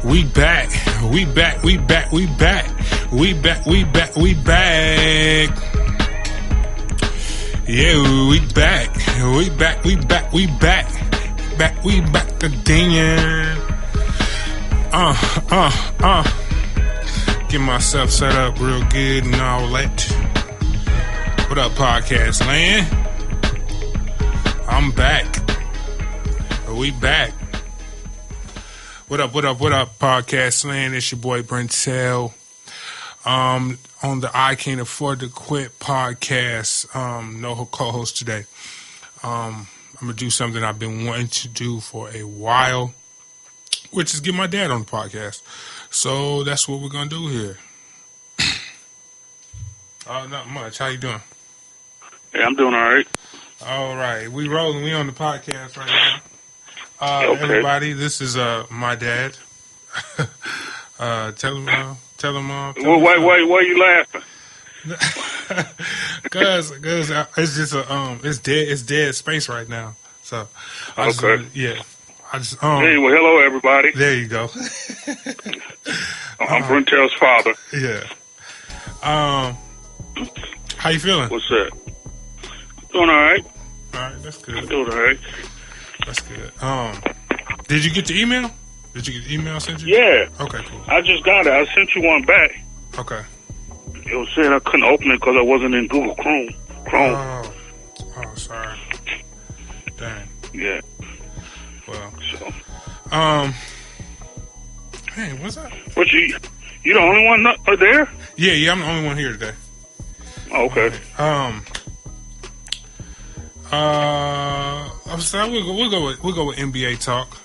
We back. Yeah, we back. We back again. Get myself set up real good and all that. What up, podcast land? I'm back. We back. What up, podcast land? It's your boy Brentel. On the I Can't Afford to Quit podcast. No co-host today. I'm going to do something I've been wanting to do for a while, which is get my dad on the podcast. So that's what we're going to do here. Not much. How you doing? Yeah, I'm doing all right. All right. We rolling. We on the podcast right now. Okay. Everybody, this is my dad. Tell him. Why are you laughing? Cause it's just it's dead space right now. So I just, okay. Yeah. I just Hey, well, hello everybody. There you go. I'm Brentel's father. Yeah. How you feeling? What's that? Doing all right. All right, that's good. I'm doing all right. That's good. Did you get the email? Did you get the email I sent you? Yeah. Okay, cool. I just got it. I sent you one back. Okay. It was saying I couldn't open it because I wasn't in Google Chrome. Oh, sorry. Dang. Yeah. Well. So. Hey, what's up? What you the only one there? Yeah, I'm the only one here today. Oh, okay. I'm sorry. We'll go with NBA talk.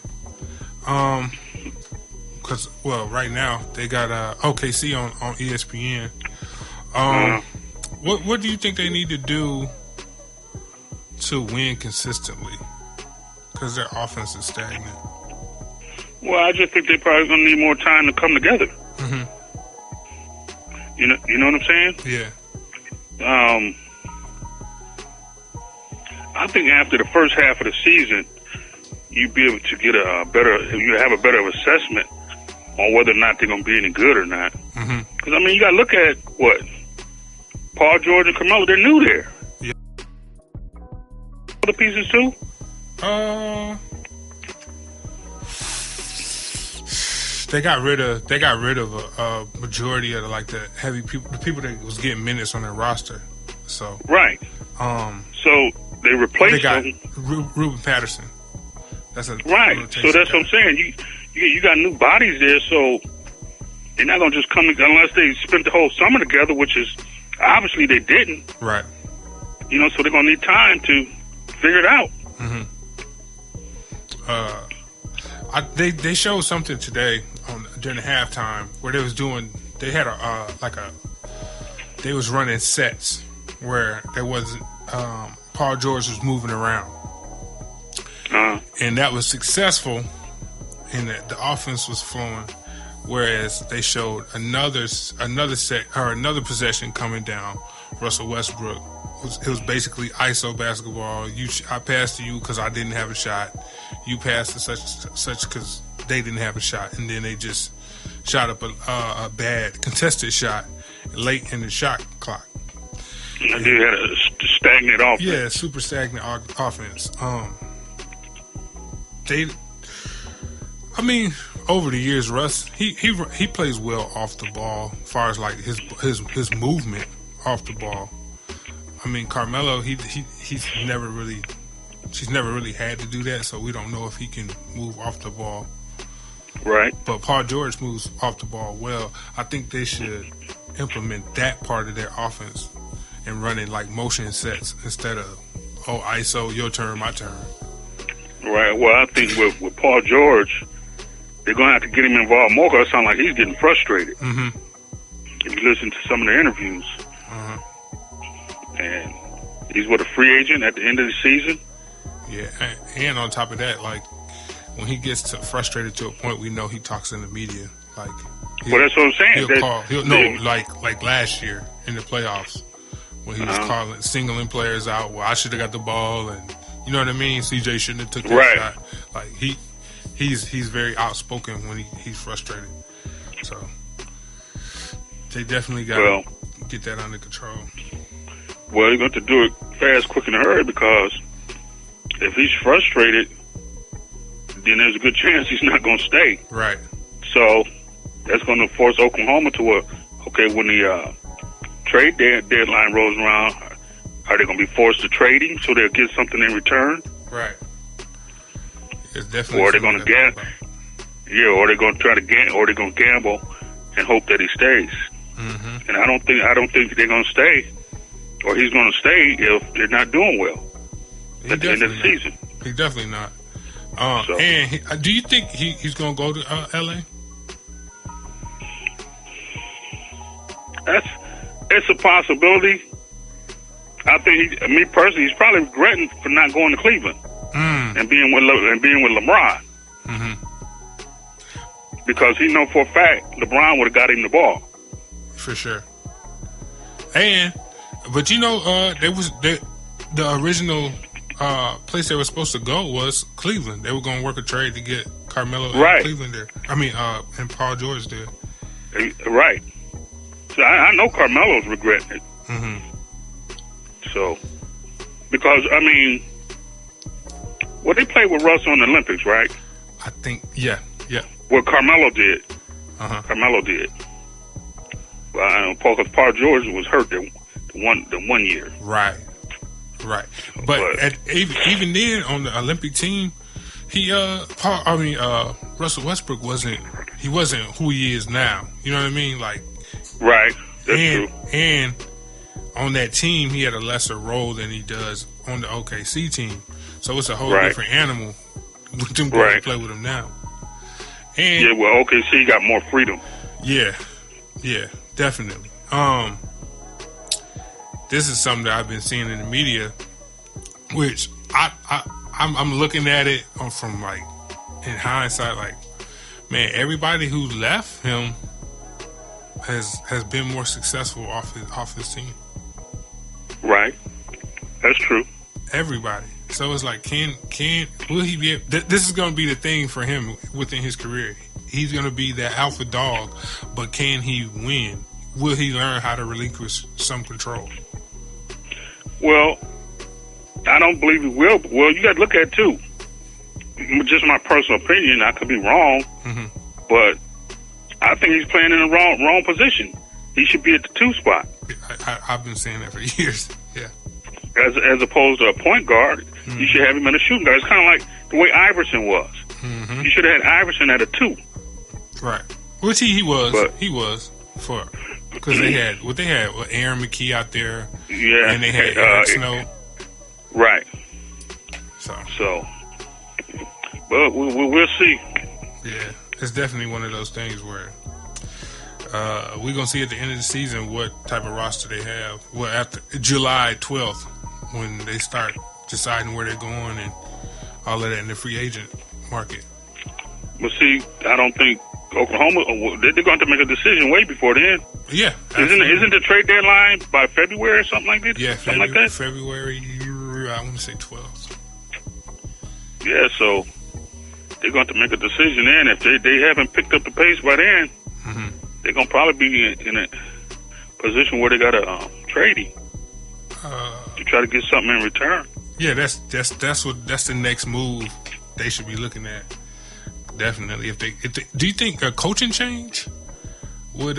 Cause right now they got OKC on ESPN. What do you think they need to do to win consistently? Because their offense is stagnant. Well, I just think they're probably gonna need more time to come together. Mm-hmm. You know what I'm saying? Yeah. I think after the first half of the season, you'd be able to get you have a better assessment on whether or not they're going to be any good or not. Mm-hmm. Because, I mean, you got to look at Paul George and Carmelo, they're new there. Yeah. Other pieces too? They got rid of a majority of the heavy people, the people that was getting minutes on their roster. So right. So they replaced them. Ruben Patterson. That's a right. So that's what I'm saying. You got new bodies there, so they're not gonna just come unless they spent the whole summer together, which is obviously they didn't. Right. So they're gonna need time to figure it out. Mm-hmm. They showed something today during the halftime where they was running sets where there wasn't Paul George was moving around, and that was successful, and the offense was flowing. Whereas they showed another set or another possession coming down, Russell Westbrook. It was basically ISO basketball. I passed to you because I didn't have a shot. You passed to such because they didn't have a shot, and then they just shot up a bad contested shot late in the shot clock. And they had a stagnant offense. Yeah, super stagnant offense. Over the years, Russ he plays well off the ball as far as like his movement off the ball. I mean, Carmelo, she's never really had to do that, so we don't know if he can move off the ball. Right. But Paul George moves off the ball well. I think they should implement that part of their offense and running like motion sets instead of ISO, your turn, my turn. Right. Well, I think with Paul George, they're going to have to get him involved more because it sounds like he's getting frustrated. Mm-hmm. If you listen to some of the interviews. Uh-huh. And he's a free agent at the end of the season. Yeah, and on top of that, like when he gets frustrated to a point, we know he talks in the media. Like, well, that's what I'm saying. Like last year in the playoffs when he was singling players out. Well, I should have got the ball, and you know what I mean. CJ shouldn't have took that shot. Like he's very outspoken when he's frustrated. So they definitely got to get that under control. Well, they're going to do it fast, quick, and in a hurry, because if he's frustrated, then there's a good chance he's not going to stay. Right. So that's going to force Oklahoma to when the trade deadline rolls around, are they going to be forced to trade him so they'll get something in return? Right. It's definitely. Or they're going to gamble. Yeah, or they're going to try to gamble, or they're going to gamble and hope that he stays. Mm-hmm. And I don't think they're going to stay, or he's going to stay if they're not doing well at the end of the season. He's definitely not. And do you think he's going to go to L.A.? It's a possibility. I think me personally, he's probably regretting for not going to Cleveland and being with LeBron. Mm-hmm. Because he know for a fact LeBron would have got him the ball. For sure. But the original place they were supposed to go was Cleveland. They were going to work a trade to get Carmelo and Cleveland there. And Paul George there. Right. So I know Carmelo's regretting it. Mm-hmm. So, because, they played with Russ on the Olympics, right? I think, yeah. Well, Carmelo did. Uh-huh. Carmelo did. Well, I know Paul George was hurt the one year. Right. But even then, on the Olympic team, Russell Westbrook wasn't who he is now. You know what I mean? Like, right. That's true. And on that team, he had a lesser role than he does on the OKC team. So it's a whole different animal with them guys play with him now. And OKC got more freedom. Yeah, definitely. This is something that I've been seeing in the media, which I'm looking at it from, like, in hindsight, like, man, everybody who left him has been more successful off his team. Right. That's true. Everybody. So it's like, will he be able, this is going to be the thing for him within his career. He's going to be that alpha dog, but can he win? Will he learn how to relinquish some control? Well, I don't believe he will. Well, you got to look at it too. Just my personal opinion, I could be wrong, but I think he's playing in the wrong position. He should be at the 2 spot. I've been saying that for years. Yeah. As opposed to a point guard, you should have him in a shooting guard. It's kind of like the way Iverson was. Mm-hmm. You should have had Iverson at a 2. Right. Which he was. But, he was because they had Aaron McKee out there. Yeah. And they had Eric Snow. Right. So. But we'll see. Yeah. It's definitely one of those things where we're going to see at the end of the season what type of roster they have. Well, after July 12th, when they start deciding where they're going and all of that in the free agent market. Well, see, I don't think Oklahoma, they're going to have to make a decision way before then. Yeah. Isn't the trade deadline by February or something like that? Yeah, something like that? February, I want to say 12th. Yeah, so they're going to have to make a decision then. If they haven't picked up the pace by then, they're going to probably be in a position where they got to trade him to try to get something in return. Yeah, that's the next move they should be looking at. Definitely. If they do you think a coaching change would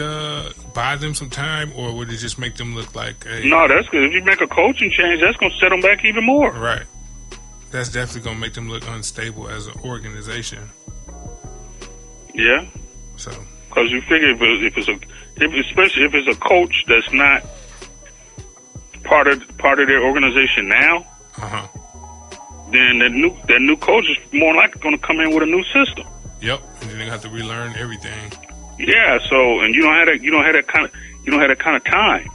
buy them some time, or would it just make them look like No, that's good. If you make a coaching change, that's going to set them back even more. Right. That's definitely going to make them look unstable as an organization. Yeah. So. Because you figure especially if it's a coach that's not part of their organization now, then that new coach is more likely going to come in with a new system. Yep, and then they have to relearn everything. Yeah, so and you don't have that kind of time.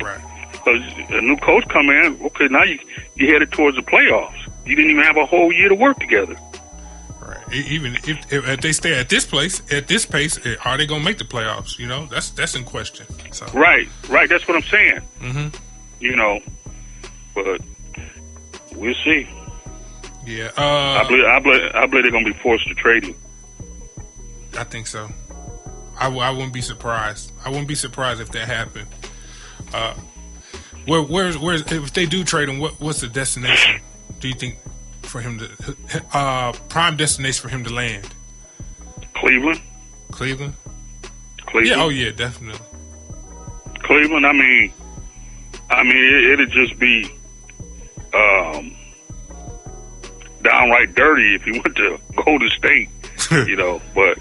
Right. Because a new coach come in, okay, now you headed towards the playoffs. You didn't even have a whole year to work together. Right. Even if they stay at this pace, are they going to make the playoffs? You know, that's in question. So. Right. That's what I'm saying. Mm-hmm. You know, but we'll see. Yeah. I believe they're gonna be forced to trade him. I think so. I wouldn't be surprised. I wouldn't be surprised if that happened. Where's if they do trade him? What's the destination? Do you think for him to prime destination for him to land? Cleveland. Yeah. Oh yeah, definitely. Cleveland. I mean, it'd just be downright dirty if he went to Golden State, you know. But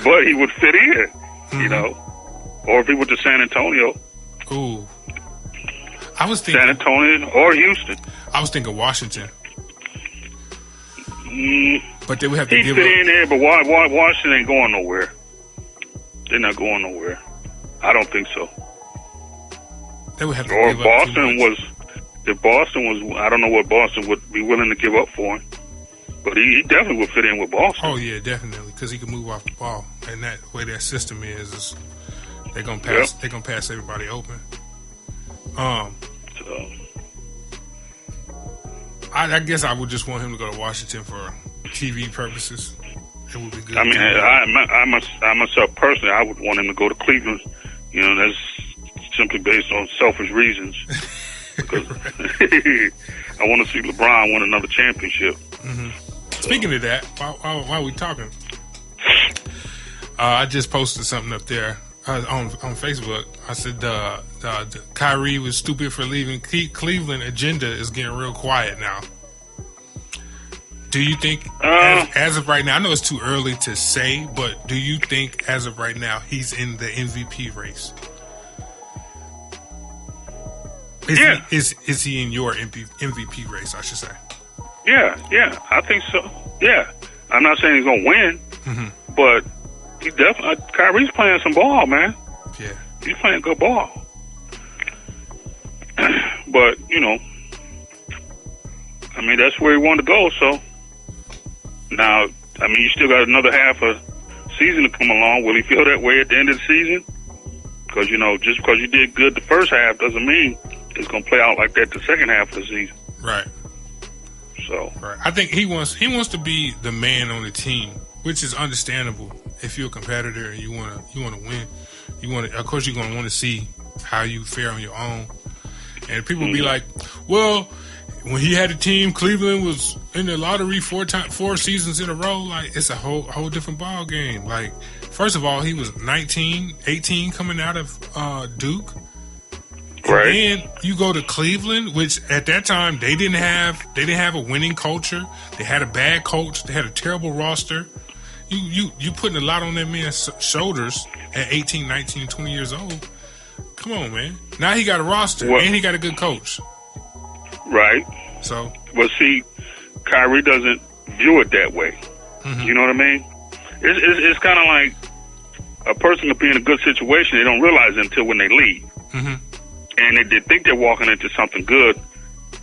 but he would fit in, you know. Or if he went to San Antonio. Ooh. I was thinking San Antonio or Houston. I was thinking Washington. But they would have to give up. He'd fit in there, but Washington ain't going nowhere. They're not going nowhere. I don't think so. They would have to or give Boston up was, if Boston was, I don't know what Boston would be willing to give up for him. But he definitely would fit in with Boston. Oh, yeah, definitely, because he can move off the ball. And that way their system is they're going to pass. Yep. They're going to pass everybody open. I guess I would just want him to go to Washington for TV purposes. It would be good. I mean, I myself personally, I would want him to go to Cleveland. You know, that's simply based on selfish reasons. Because I want to see LeBron win another championship. Mm-hmm. Speaking of that, while we talking, I just posted something up there on Facebook. I said the Kyrie was stupid for leaving Cleveland agenda is getting real quiet now. Do you think, as of right now, I know it's too early to say, but do you think as of right now he's in the MVP race? Is he in your MVP race, I should say? Yeah, I think so. Yeah. I'm not saying he's going to win, but he definitely, Kyrie's playing some ball, man. Yeah. He's playing good ball. But, you know, I mean, that's where he wanted to go, so. Now, I mean, you still got another half a season to come along. Will he feel that way at the end of the season? Because, you know, just because you did good the first half doesn't mean it's going to play out like that the second half of the season. Right. So. Right. I think he wants to be the man on the team, which is understandable. If you're a competitor and you want to win, of course you're going to want to see how you fare on your own. And people be like, well, when he had a team, Cleveland was in the lottery 4 seasons in a row. Like, it's a whole different ball game. Like, first of all, he was 19, 18 coming out of Duke. Right. And then you go to Cleveland, which at that time they didn't have a winning culture. They had a bad coach. They had a terrible roster. You putting a lot on that man's shoulders at 18, 19, 20 years old. Come on, man. Now he got a roster and he got a good coach. Right. So, well, see, Kyrie doesn't view it that way. You know what I mean? It's kind of like a person could be in a good situation. They don't realize it until when they leave. And they think they're walking into something good,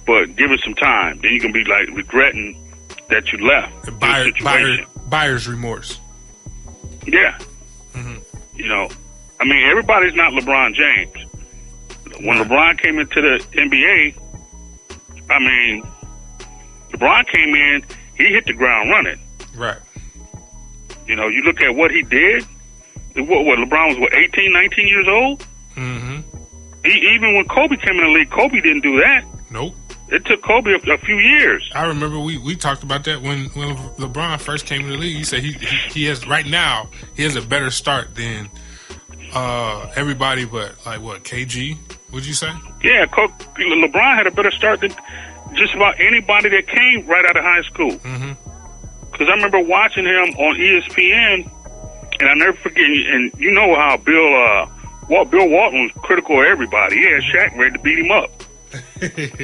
but give it some time. Then you can be like regretting that you left. Buyer's remorse. Yeah. You know, I mean, everybody's not LeBron James. When LeBron came into the NBA, I mean, LeBron came in, he hit the ground running. Right. You know, you look at what he did. What LeBron was, 18, 19 years old? Even when Kobe came in the league, Kobe didn't do that. Nope. It took Kobe a few years. I remember we talked about that when LeBron first came in the league. He said he has, right now, he has a better start than everybody but, like, what, KG, would you say? Yeah, LeBron had a better start than just about anybody that came right out of high school. Because I remember watching him on ESPN, and I never forget, and you know how Bill Walton was critical of everybody. He had Shaq ready to beat him up.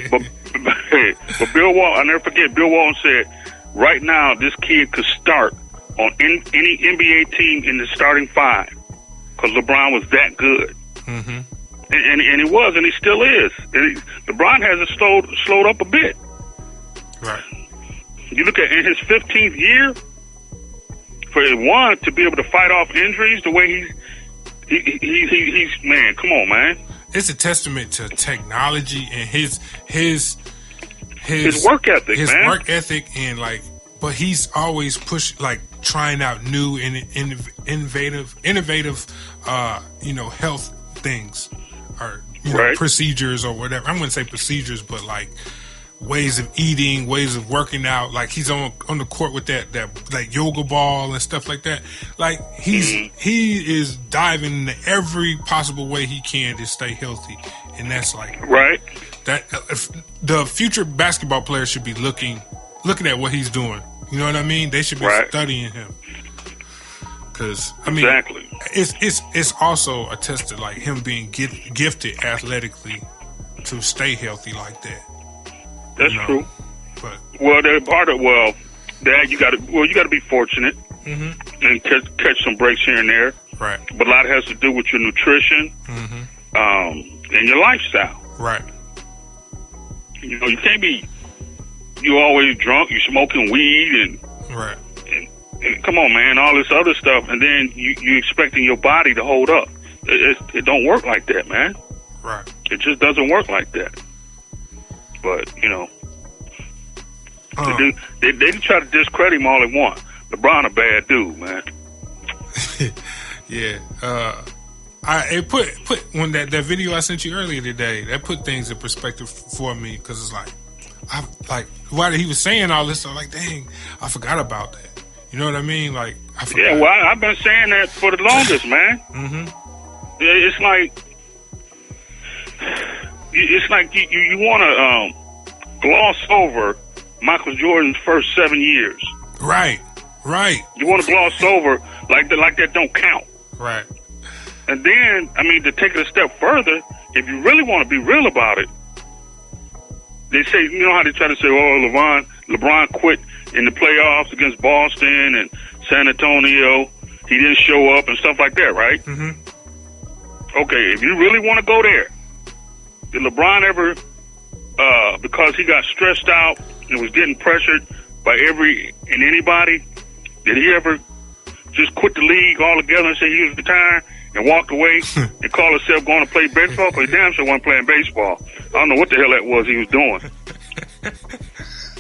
but Bill Walton, I never forget, Bill Walton said, right now, this kid could start on any NBA team in the starting 5 because LeBron was that good. And he was, and he still is. LeBron hasn't slowed up a bit. Right. You look at in his 15th year, for one to be able to fight off injuries the way he's man, come on, man. it's a testament to technology and his work ethic, his man. work ethic, and like, but he's always trying out new and innovative, health things or procedures or whatever. I wouldn't say procedures, but like ways of eating, ways of working out. Like he's on the court with that like yoga ball and stuff like that. Like he is diving into every possible way he can to stay healthy, and that's like that. The future basketball players should be looking at what he's doing. You know what I mean? They should be studying him. Because I mean, it's also a test to like him being gifted athletically to stay healthy like that. That's true. But they're part of Dad, you got to be fortunate and catch some breaks here and there. Right. But a lot has to do with your nutrition and your lifestyle. Right. You know, you can't be always drunk. You smoking weed and come on, man, all this other stuff, and then you expecting your body to hold up. It don't work like that, man. Right. It just doesn't work like that. But you know, they try to discredit him all they want. LeBron a bad dude, man. Yeah. It put when that video I sent you earlier today, that put things in perspective for me, because it's like, while he was saying all this, I'm like, dang, I forgot about that. You know what I mean? Like, I forgot. Yeah, well, I've been saying that for the longest, man. It's like you want to gloss over Micheal Jordan's first 7 years. Right. You want to gloss over like that don't count. Right. And then, I mean, to take it a step further, if you really want to be real about it, they say, you know how they try to say, LeBron quit in the playoffs against Boston and San Antonio. He didn't show up and stuff like that, right? Okay, if you really want to go there, did LeBron ever, because he got stressed out and was getting pressured by anybody, did he ever just quit the league altogether and say he was retiring and walked away and call himself going to play baseball? Because he damn sure wasn't playing baseball. I don't know what the hell that was he was doing.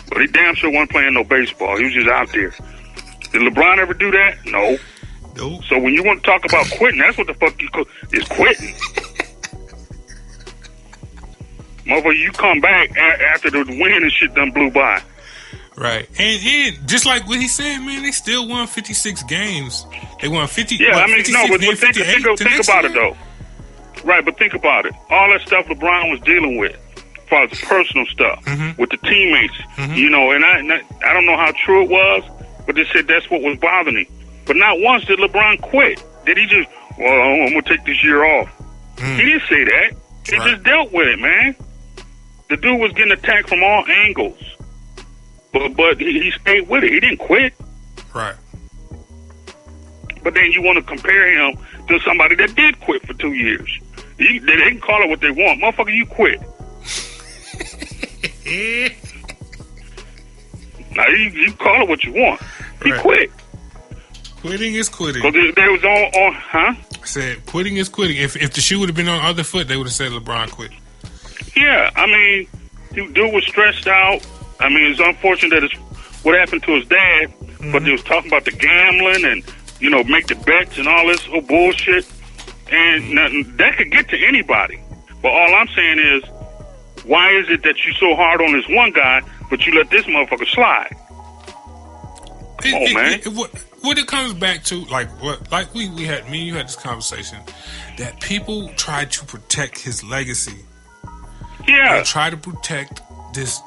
But he damn sure wasn't playing no baseball. He was just out there. Did LeBron ever do that? No. Nope. So when you want to talk about quitting, that's what the fuck is quitting. Motherfucker, you come back after the win and shit done blew by. Right. And just like what he said, man, they still won 56 games. They won 50. Yeah, I mean, no, but think about it, though. Right, but think about it. All that stuff LeBron was dealing with, as far as personal stuff, with the teammates, you know, and I don't know how true it was, but they said that's what was bothering him. But not once did LeBron quit. Did he just, I'm going to take this year off? He didn't say that. He just dealt with it, man. The dude was getting attacked from all angles. But he stayed with it. He didn't quit. Right. But then you want to compare him to somebody that did quit for 2 years. They can call it what they want. Motherfucker, you quit. Now, you call it what you want. He quit. Quitting is quitting. Because they was on, huh? I said, quitting is quitting. If the shoe would have been on the other foot, they would have said LeBron quit. Yeah, I mean, dude was stressed out. I mean, it's unfortunate that it's what happened to his dad, but they was talking about the gambling and, you know, make the bets and all this whole bullshit. And that could get to anybody. But all I'm saying is, why is it that you so hard on this one guy, but you let this motherfucker slide? Man. What it comes back to, like we had, me and you had this conversation, that people try to protect his legacy. Yeah. They try to protect this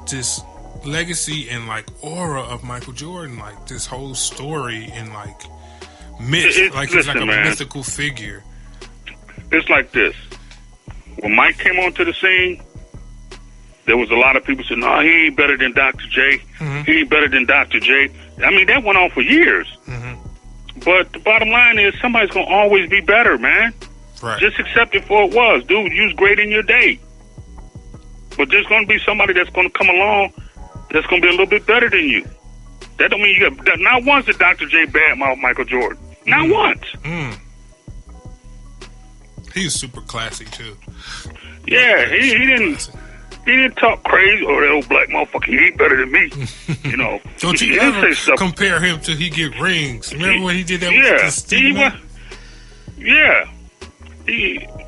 legacy and like aura of Micheal Jordan, like this whole story and like myth, he's like a mythical figure. It's like this. When Mike came onto the scene, there was a lot of people saying, "No, he ain't better than Dr. J. He ain't better than Dr. J." I mean, that went on for years. But the bottom line is, somebody's gonna always be better, man. Right. Just accept it for it was, dude. You was great in your day, but there's gonna be somebody that's gonna come along that's gonna be a little bit better than you. That don't mean you got. Not once did Dr. J badmouth Micheal Jordan. Not once. He's super classy too. Yeah, he didn't talk crazy or that old black motherfucker. He ain't better than me. You know. Don't you ever compare him to he get rings? Remember when he did that with Steve? Yeah.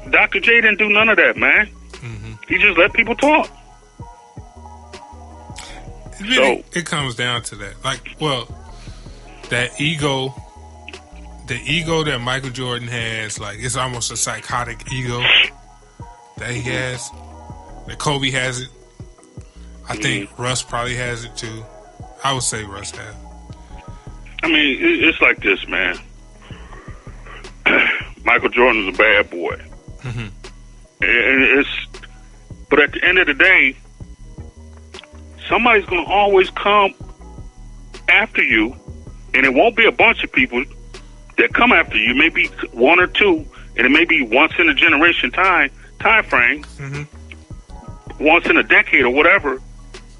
Dr. J didn't do none of that, man. Mm-hmm. He just let people talk. It comes down to that. Like, well, that ego, the ego that Michael Jordan has, like, it's almost a psychotic ego that he has. That Kobe has it. I think Russ probably has it too. I would say Russ has it. I mean, it's like this, man. Michael Jordan is a bad boy. Mm-hmm. But at the end of the day, somebody's going to always come after you, and it won't be a bunch of people that come after you. Maybe one or two, and it may be once in a generation time frame, once in a decade or whatever.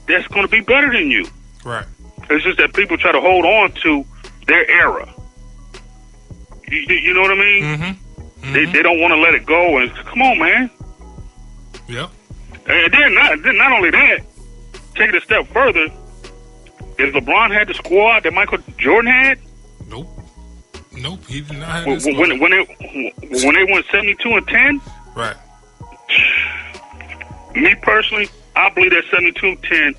That's going to be better than you. Right. It's just that people try to hold on to their era. You know what I mean? Mm-hmm. Mm-hmm. They don't want to let it go. And come on, man. Yep. And then not only that, take it a step further. If LeBron had the squad that Michael Jordan had, nope, he did not have this when they went 72-10. Right. Me personally, I believe that 72-10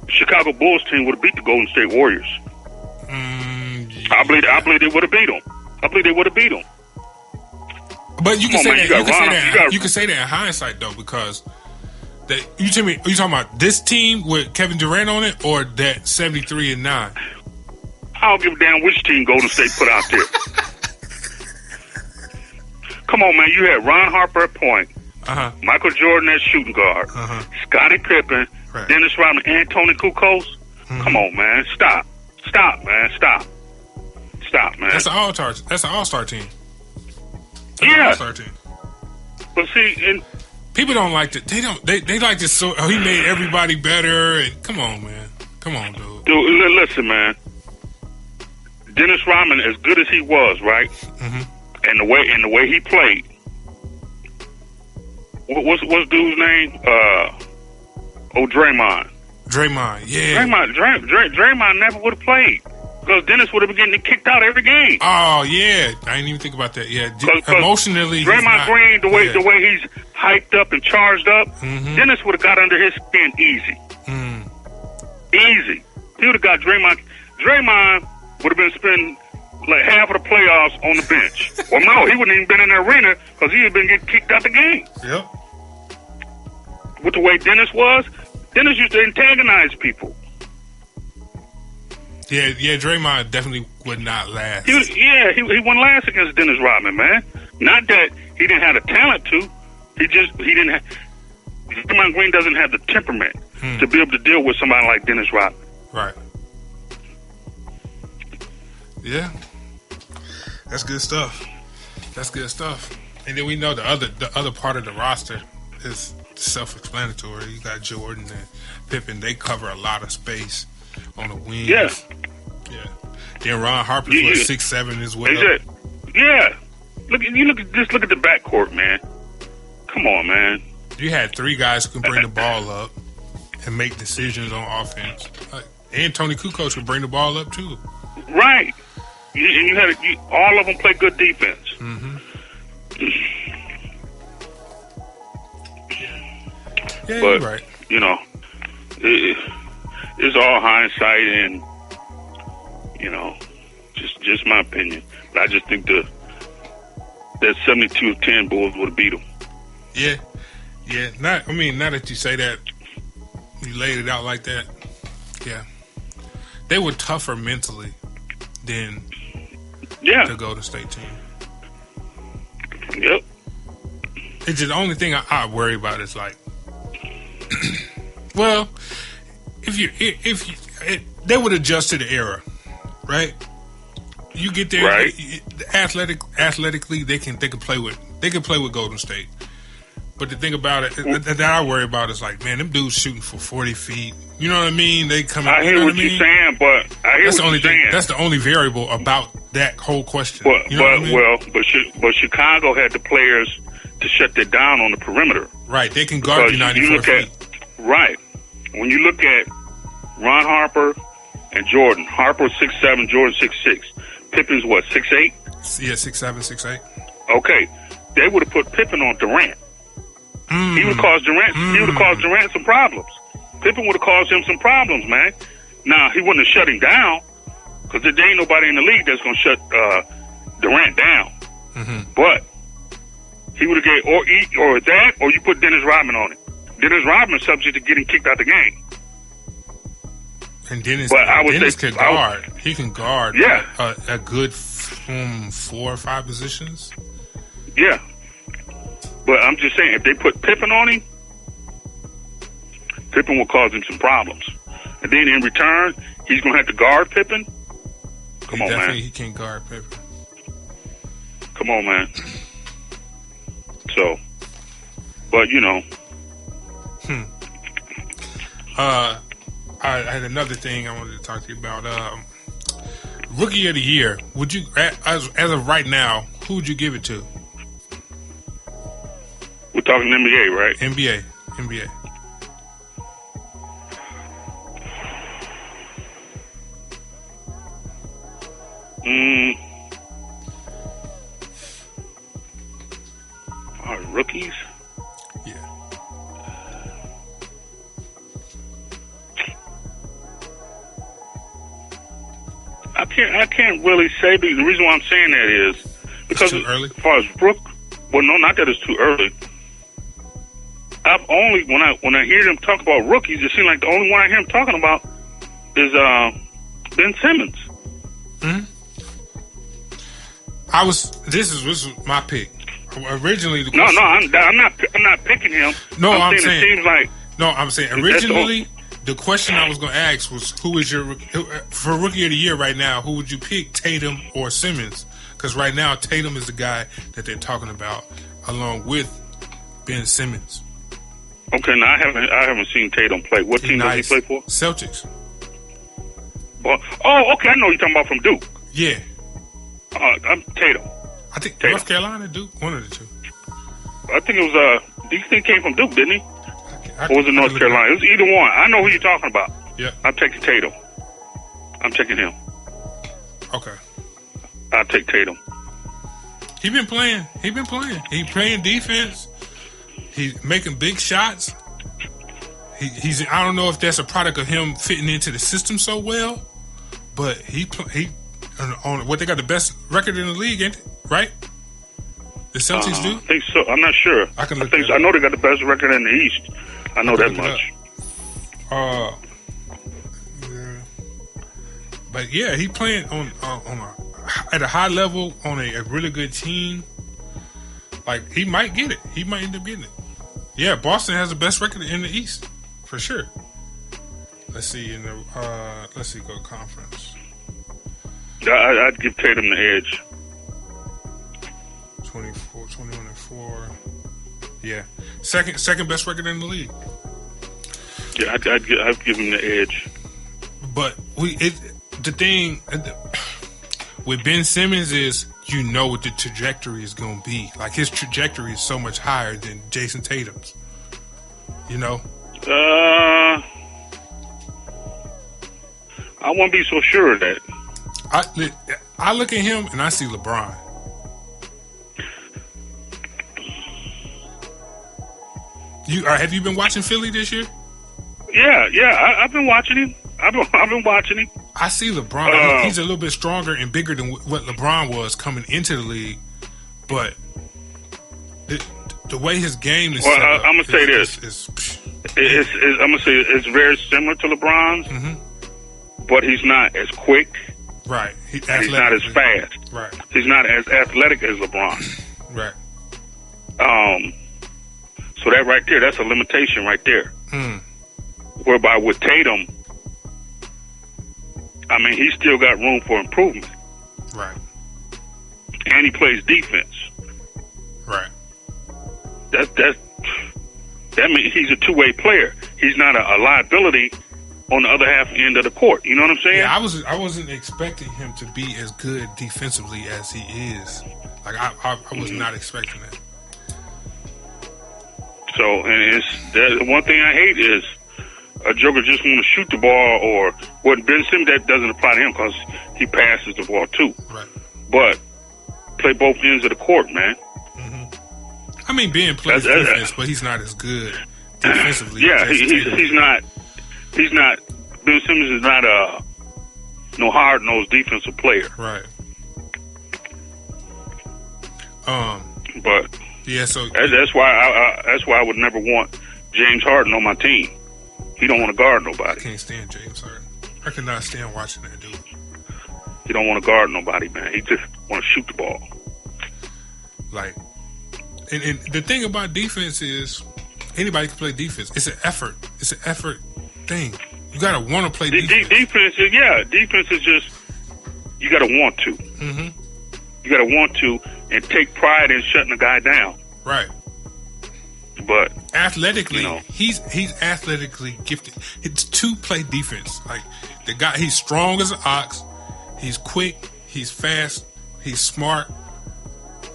Chicago Bulls team would have beat the Golden State Warriors. Yeah. I believe they would have beat them. But you can say that. You can say that in hindsight, though, because you talking about this team with Kevin Durant on it, or that 73-9? I don't give a damn which team Golden State put out there. Come on, man. You had Ron Harper at point, Michael Jordan at shooting guard, Scottie Pippen, Dennis Rodman, and Tony Kukoc. Come on, man. Stop, man. Stop, man. That's an all-star team. All-star team. But see, and people don't like that. They like this. So he made everybody better. And come on, man. Come on, dude. Dude, listen, man. Dennis Rodman, as good as he was, right? Mm-hmm. And the way he played. What's dude's name? Draymond. Draymond, yeah. Draymond never would have played. Because Dennis would have been getting kicked out every game. Oh, yeah. I didn't even think about that. Yeah, emotionally. Draymond Green, the way he's hyped up and charged up, Dennis would have got under his skin easy. Easy. He would have got Draymond. Draymond would have been spending like half of the playoffs on the bench. Well, no, he wouldn't even been in the arena because he had been getting kicked out the game. Yep. With the way Dennis was, Dennis used to antagonize people. Yeah, Draymond definitely would not last. He wouldn't last against Dennis Rodman, man. Not that he didn't have the talent to. He didn't have. Draymond Green doesn't have the temperament to be able to deal with somebody like Dennis Rodman. Right. Yeah. That's good stuff. And then we know the other part of the roster is self-explanatory. You got Jordan and Pippen. They cover a lot of space on the wings. Yeah. Then Ron Harper's 6'7" as well. Yeah. Look at the backcourt, man. Come on, man. You had three guys who can bring the ball up and make decisions on offense. And Tony Kukoc could bring the ball up too. Right. And you had all of them play good defense. Mm-hmm. Yeah, but, you're right. You know, it's all hindsight and, you know, just my opinion. But I just think that 72-10 Bulls would have beat them. Yeah. Now that you say that, you laid it out like that. Yeah. They were tougher mentally than the Golden State team. Yep. It's just the only thing I worry about is like, well, if they would adjust to the era, right? You get there, right? Athletically, they can play with Golden State. But the thing about it that I worry about is like, man, them dudes shooting for 40 feet. You know what I mean? They come. I hear what you're saying, but that's the only thing. That's the only variable about that whole question. But Chicago had the players to shut that down on the perimeter. Right, they can guard you 94 feet. Right. When you look at Ron Harper and Jordan, Harper 6'7", Jordan 6'6". Pippen's what, 6'8"? Yeah, 6'7", 6'8". Okay, they would have put Pippen on Durant. He would have caused Durant. He would have caused Durant some problems. Pippen would have caused him some problems, man. Now he wouldn't have shut him down because there ain't nobody in the league that's gonna shut Durant down. But he would have gave or that, or you put Dennis Rodman on it. Dennis Rodman is subject to getting kicked out the game. And Dennis can guard. He can guard. Yeah. A good 4 or 5 positions. Yeah. But I'm just saying, if they put Pippen on him, Pippen will cause him some problems. And then in return, he's going to have to guard Pippen. Come on, man. He can't guard Pippen. Come on, man. So, but you know. I had another thing I wanted to talk to you about. Rookie of the Year. Would you, as of right now, who would you give it to? We're talking NBA, right? NBA. Rookies? Yeah. I can't really say. The reason why I'm saying that is because it's too early? As far as well, no, not that it's too early. I've only when I hear them talk about rookies, it seems like the only one I hear them talking about is Ben Simmons. This is my pick. Originally, I'm not picking him. No, I'm it saying seems like. No, I'm saying originally the question I was going to ask was who is your for Rookie of the Year right now? Who would you pick, Tatum or Simmons? Because right now Tatum is the guy that they're talking about, along with Ben Simmons. Okay, now I haven't seen Tatum play. What team does he play for? Celtics. Well, okay, I know you're talking about from Duke. Yeah. I'm Tatum. I think Tatum. North Carolina, Duke, one of the two. I think it was. He came from Duke, didn't he? Or was it North Carolina? It was either one. I know who you're talking about. Yeah. I'm taking Tatum. I'm taking him. Okay. I'll take Tatum. He been playing. He playing defense. He's making big shots. He's. I don't know if that's a product of him fitting into the system so well, but he on what they got the best record in the league, ain't it? Right? The Celtics do. I think so. I'm not sure. I know they got the best record in the East. I know that much. Yeah. But yeah, he playing at a high level on a really good team. Like he might get it. He might end up getting it. Yeah, Boston has the best record in the East for sure. Let's see go conference. I'd give Tatum the edge. 21-4. Yeah, second best record in the league. Yeah, I'd give him the edge. But the thing with Ben Simmons is you know what the trajectory is going to be. Like his trajectory is so much higher than Jason Tatum's. You know. I won't be so sure of that. I look at him and I see LeBron. Have you been watching Philly this year? Yeah. I've been watching him. I've been watching him. I see LeBron. He's a little bit stronger and bigger than what LeBron was coming into the league, but the way his game is. Well, I'm gonna say this. I'm gonna say it's very similar to LeBron's, but he's not as quick. Right. He's not as fast. Right. He's not as athletic as LeBron. Right. So that right there, that's a limitation right there. Whereby with Tatum, I mean, he's still got room for improvement. Right. And he plays defense. Right. That means he's a two-way player. He's not a liability on the other half end of the court. You know what I'm saying? Yeah, I wasn't expecting him to be as good defensively as he is. Like I was not expecting that. So, and the one thing I hate is a Joker just want to shoot the ball, or what Ben Simmons, that doesn't apply to him because he passes the ball too. Right. But play both ends of the court, man. I mean, Ben plays defense, but he's not as good defensively. Yeah, he's not. He's not. Ben Simmons is not a hard-nosed defensive player. Right. But yeah, so that's why I would never want James Harden on my team. He don't want to guard nobody. I can't stand James Harden. I cannot stand watching that dude. He don't want to guard nobody, man. He just want to shoot the ball. Like, and the thing about defense is anybody can play defense. It's an effort. It's an effort thing. You gotta want to play defense. Defense is just you gotta want to. Mm-hmm. You gotta want to and take pride in shutting the guy down. Right. But athletically, he's athletically gifted. It's to play defense. Like the guy, he's strong as an ox. He's quick. He's fast. He's smart.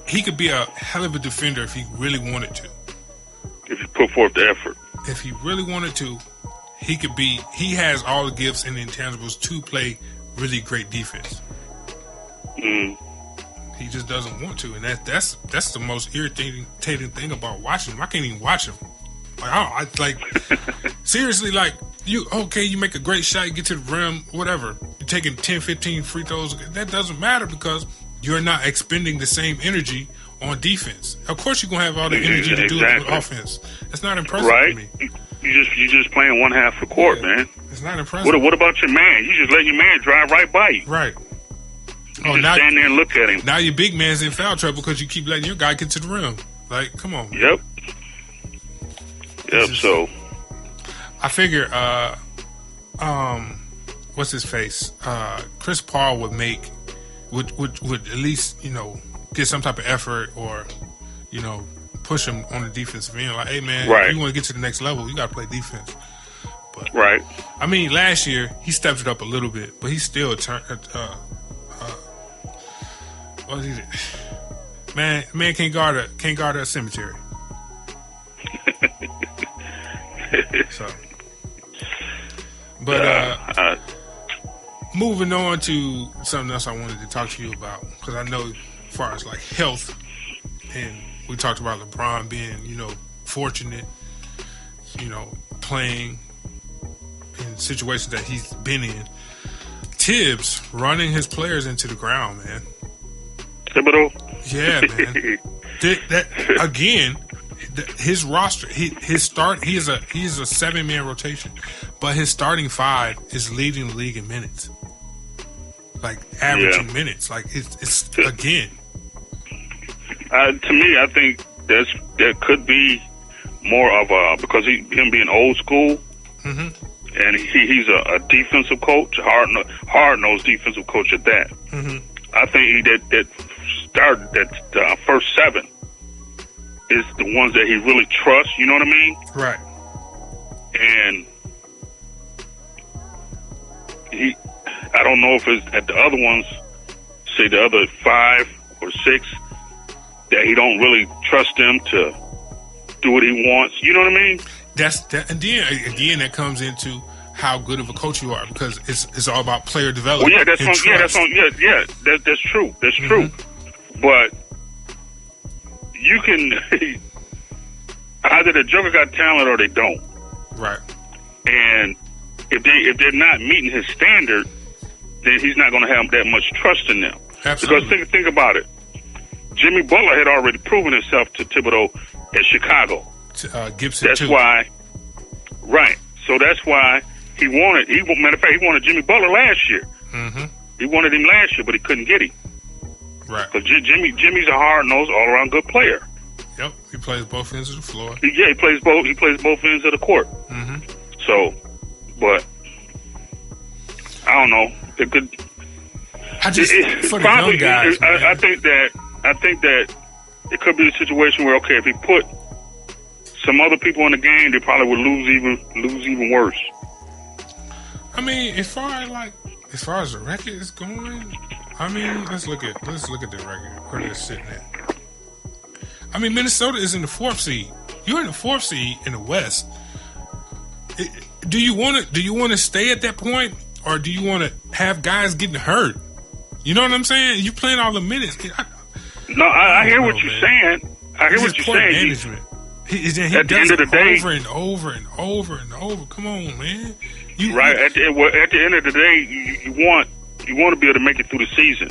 He could be a hell of a defender if he really wanted to. If he put forth the effort. If he really wanted to, he could be. He has all the gifts and intangibles to play really great defense. He just doesn't want to, and that's the most irritating thing about watching him. I can't even watch him. Like, seriously, like, you make a great shot, you get to the rim, whatever. You're taking 10, 15 free throws. That doesn't matter because you're not expending the same energy on defense. Of course, you're gonna have all the energy to do it with offense. That's not impressive to me. You just playing one half the court, man. It's not impressive. What about your man? You just let your man drive right by you. Right. You just stand there and look at him. Now your big man's in foul trouble because you keep letting your guy get to the rim. Like, come on. Yep. So I figure, what's his face? Chris Paul would at least, get some type of effort or, push him on the defensive end. Like, hey man, if you want to get to the next level, you got to play defense. But, right. I mean, last year he stepped it up a little bit, but he still what is it? Man can't guard a cemetery. So, but moving on to something else I wanted to talk to you about, because I know as far as like health, and we talked about LeBron being, fortunate, playing in situations that he's been in. Thibs running his players into the ground, man. Thibodeau? Yeah, man. Again, his roster, he is a 7-man rotation, but his starting 5 is leading the league in minutes, like averaging minutes. Like it's again. To me, I think that could be more of because him being old school, and he's a defensive coach, hard-nosed defensive coach at that. I think that first 7 is the ones that he really trusts, you know what I mean? Right. And I don't know if it's at the other ones, say the other 5 or 6, that he don't really trust them to do what he wants, you know what I mean? And then again, that comes into how good of a coach you are, because it's all about player development. Well, that's true. That's true. But you can either the Joker got talent or they don't. Right. And if they're not meeting his standard, then he's not going to have that much trust in them. Absolutely. Because think about it. Jimmy Butler had already proven himself to Thibodeau at Chicago. Gibson. That's too. why. Right. So that's why he wanted Jimmy Butler last year. He wanted him last year, but he couldn't get him. Right. Because Jimmy's a hard-nosed, all-around good player. Yep. He plays both ends of the floor. He plays both ends of the court. So, but I don't know. It could. For the young guys, I think that it could be a situation where, okay, if he put some other people in the game, they probably would lose even worse. I mean, as far as the record is going, I mean, let's look at the record where they're sitting at. I mean, Minnesota is in the 4th seed, You're in the 4th seed in the West. Do you want to stay at that point, or do you want to have guys getting hurt? You know what I'm saying? You playing all the minutes. I hear what you're saying. I hear what you're saying. Management. He does it over and over and over and over. Come on, man. At the end of the day, you want to be able to make it through the season,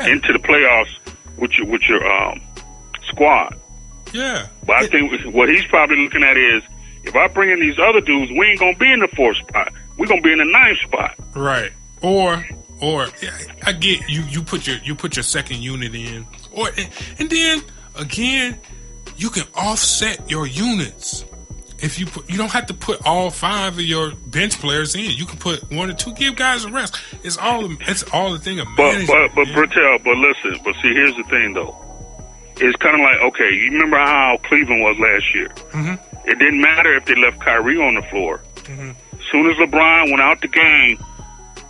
into the playoffs with your squad. Yeah. But I think what he's probably looking at is, if I bring in these other dudes, we ain't gonna be in the 4th spot. We're gonna be in the 9th spot. Right. Or I get you put your second unit in, and then again, you can offset your units. If you don't have to put all 5 of your bench players in. You can put 1 or 2. Give guys a rest. It's all the thing of management. But listen. But see, here's the thing though. It's kind of like, okay, you remember how Cleveland was last year? Mm-hmm. It didn't matter if they left Kyrie on the floor. Mm-hmm. As soon as LeBron went out the game,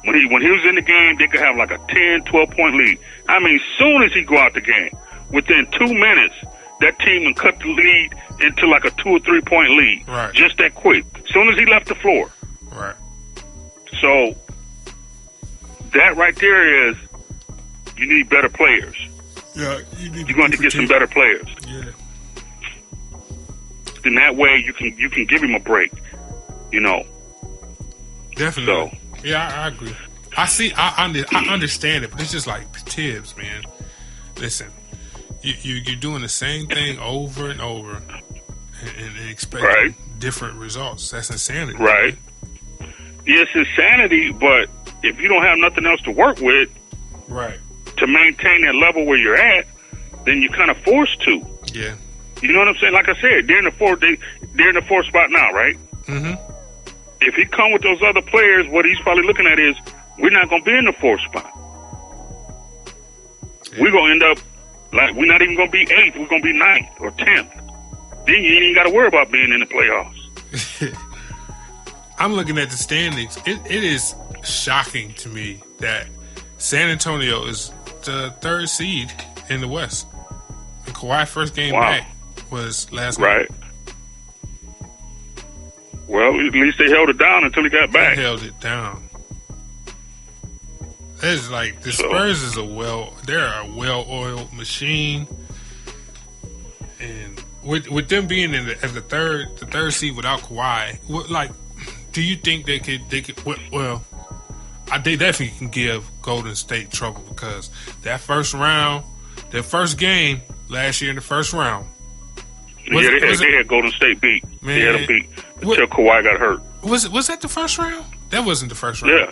when he was in the game, they could have like a 10, 12-point lead. I mean, as soon as he go out the game, within 2 minutes, that team would cut the lead into like a 2 or 3 point lead. Right. Just that quick. As soon as he left the floor. Right. So that right there is, you need better players. Yeah, you're going to get some better players. Yeah. Then that way you can give him a break. You know. Definitely. So, yeah, I agree. I understand it, but it's just like Thibs, man. Listen, you're doing the same thing over and over and expecting different results. That's insanity. Right. Yes, insanity, but if you don't have nothing else to work with, right, to maintain that level where you're at, then you're kind of forced to. Yeah. You know what I'm saying? Like I said, they're in the 4th spot now, right? Mm-hmm. If he come with those other players, what he's probably looking at is, we're not going to be in the 4th spot. Yeah. We're going to end up, like, we're not even going to be 8th. We're going to be 9th or 10th. Then you ain't even got to worry about being in the playoffs. I'm looking at the standings. It is shocking to me that San Antonio is the 3rd seed in the West. And Kawhi's first game back was last night. Right. Well, at least they held it down until he got back. They held it down. It's like the Spurs is they're a well-oiled machine, and with them being in the third seed without Kawhi, do you think they could? They definitely can give Golden State trouble, because that first round, their first game last year in the first round. They had Golden State beat. Man, they had them beat until Kawhi got hurt. Was that the first round? That wasn't the first round. Yeah.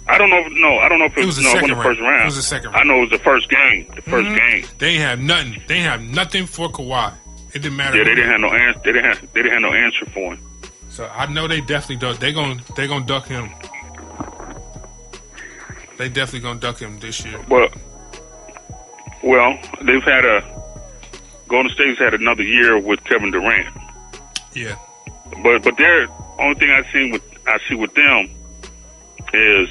I don't know if it was the second round. First round. It was the second round. I know it was the first game. The first game. They ain't have nothing. They ain't have nothing for Kawhi. It didn't matter. Yeah, they didn't have no answer. They didn't have no answer for him. So I know they definitely don't. They gonna duck him. They definitely gonna duck him this year. Well, they've had Golden State's had another year with Kevin Durant. Yeah. But they're only thing I see with them is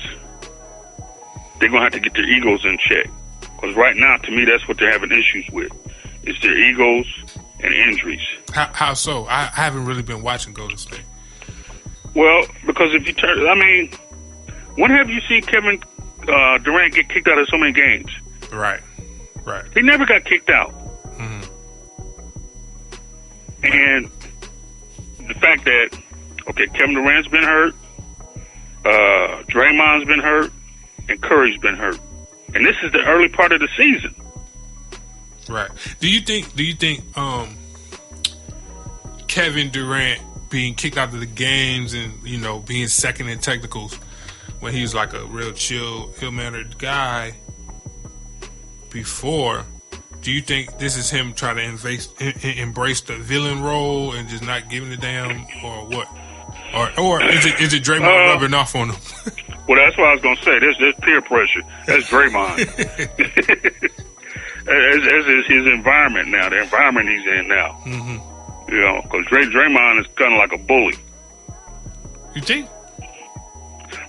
they're gonna have to get their egos in check. Because right now, to me, that's what they're having issues with. It's their egos and injuries. How so? I haven't really been watching Golden State. Well, because if you when have you seen Kevin Durant get kicked out of so many games? Right. He never got kicked out. Mm-hmm. And the fact that, Kevin Durant's been hurt, Draymond's been hurt, and Curry's been hurt. And this is the early part of the season. Right. Do you think Kevin Durant being kicked out of the games and, being second in technicals when he was like a real chill, ill-mannered guy before, do you think this is him trying to embrace the villain role and just not giving a damn, or what? Or is it Draymond rubbing off on him? Well, that's what I was going to say. There's peer pressure. That's Draymond. As is his environment now, the environment he's in now. Mm-hmm. Because Draymond is kind of like a bully. You think?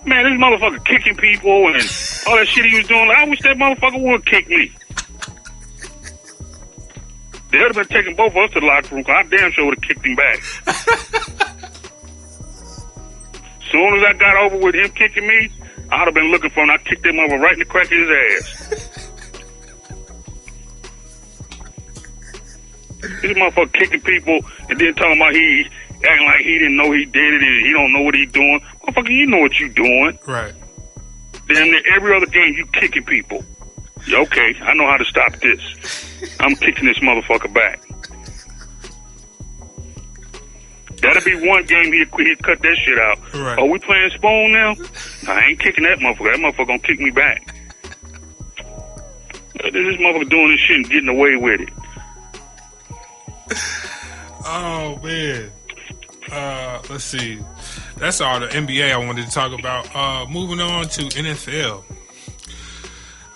Man, this motherfucker kicking people and all that shit he was doing. I wish that motherfucker would kick me. They'd have been taking both of us to the locker room, because I damn sure would have kicked him back. Soon as I got over with him kicking me, I'd have been looking for him. I kicked him over right in the crack of his ass. This motherfucker kicking people and then talking about he acting like he didn't know he did it and he don't know what he's doing. Motherfucker, you know what you doing. Right. Then every other game you kicking people. Yeah, okay, I know how to stop this. I'm kicking this motherfucker back. That'll be one game he'd cut that shit out. Right. Oh, we playing Spoon now? I ain't kicking that motherfucker. That motherfucker gonna kick me back. This motherfucker doing this shit and getting away with it. Oh, man. Let's see. That's all the NBA I wanted to talk about. Moving on to NFL.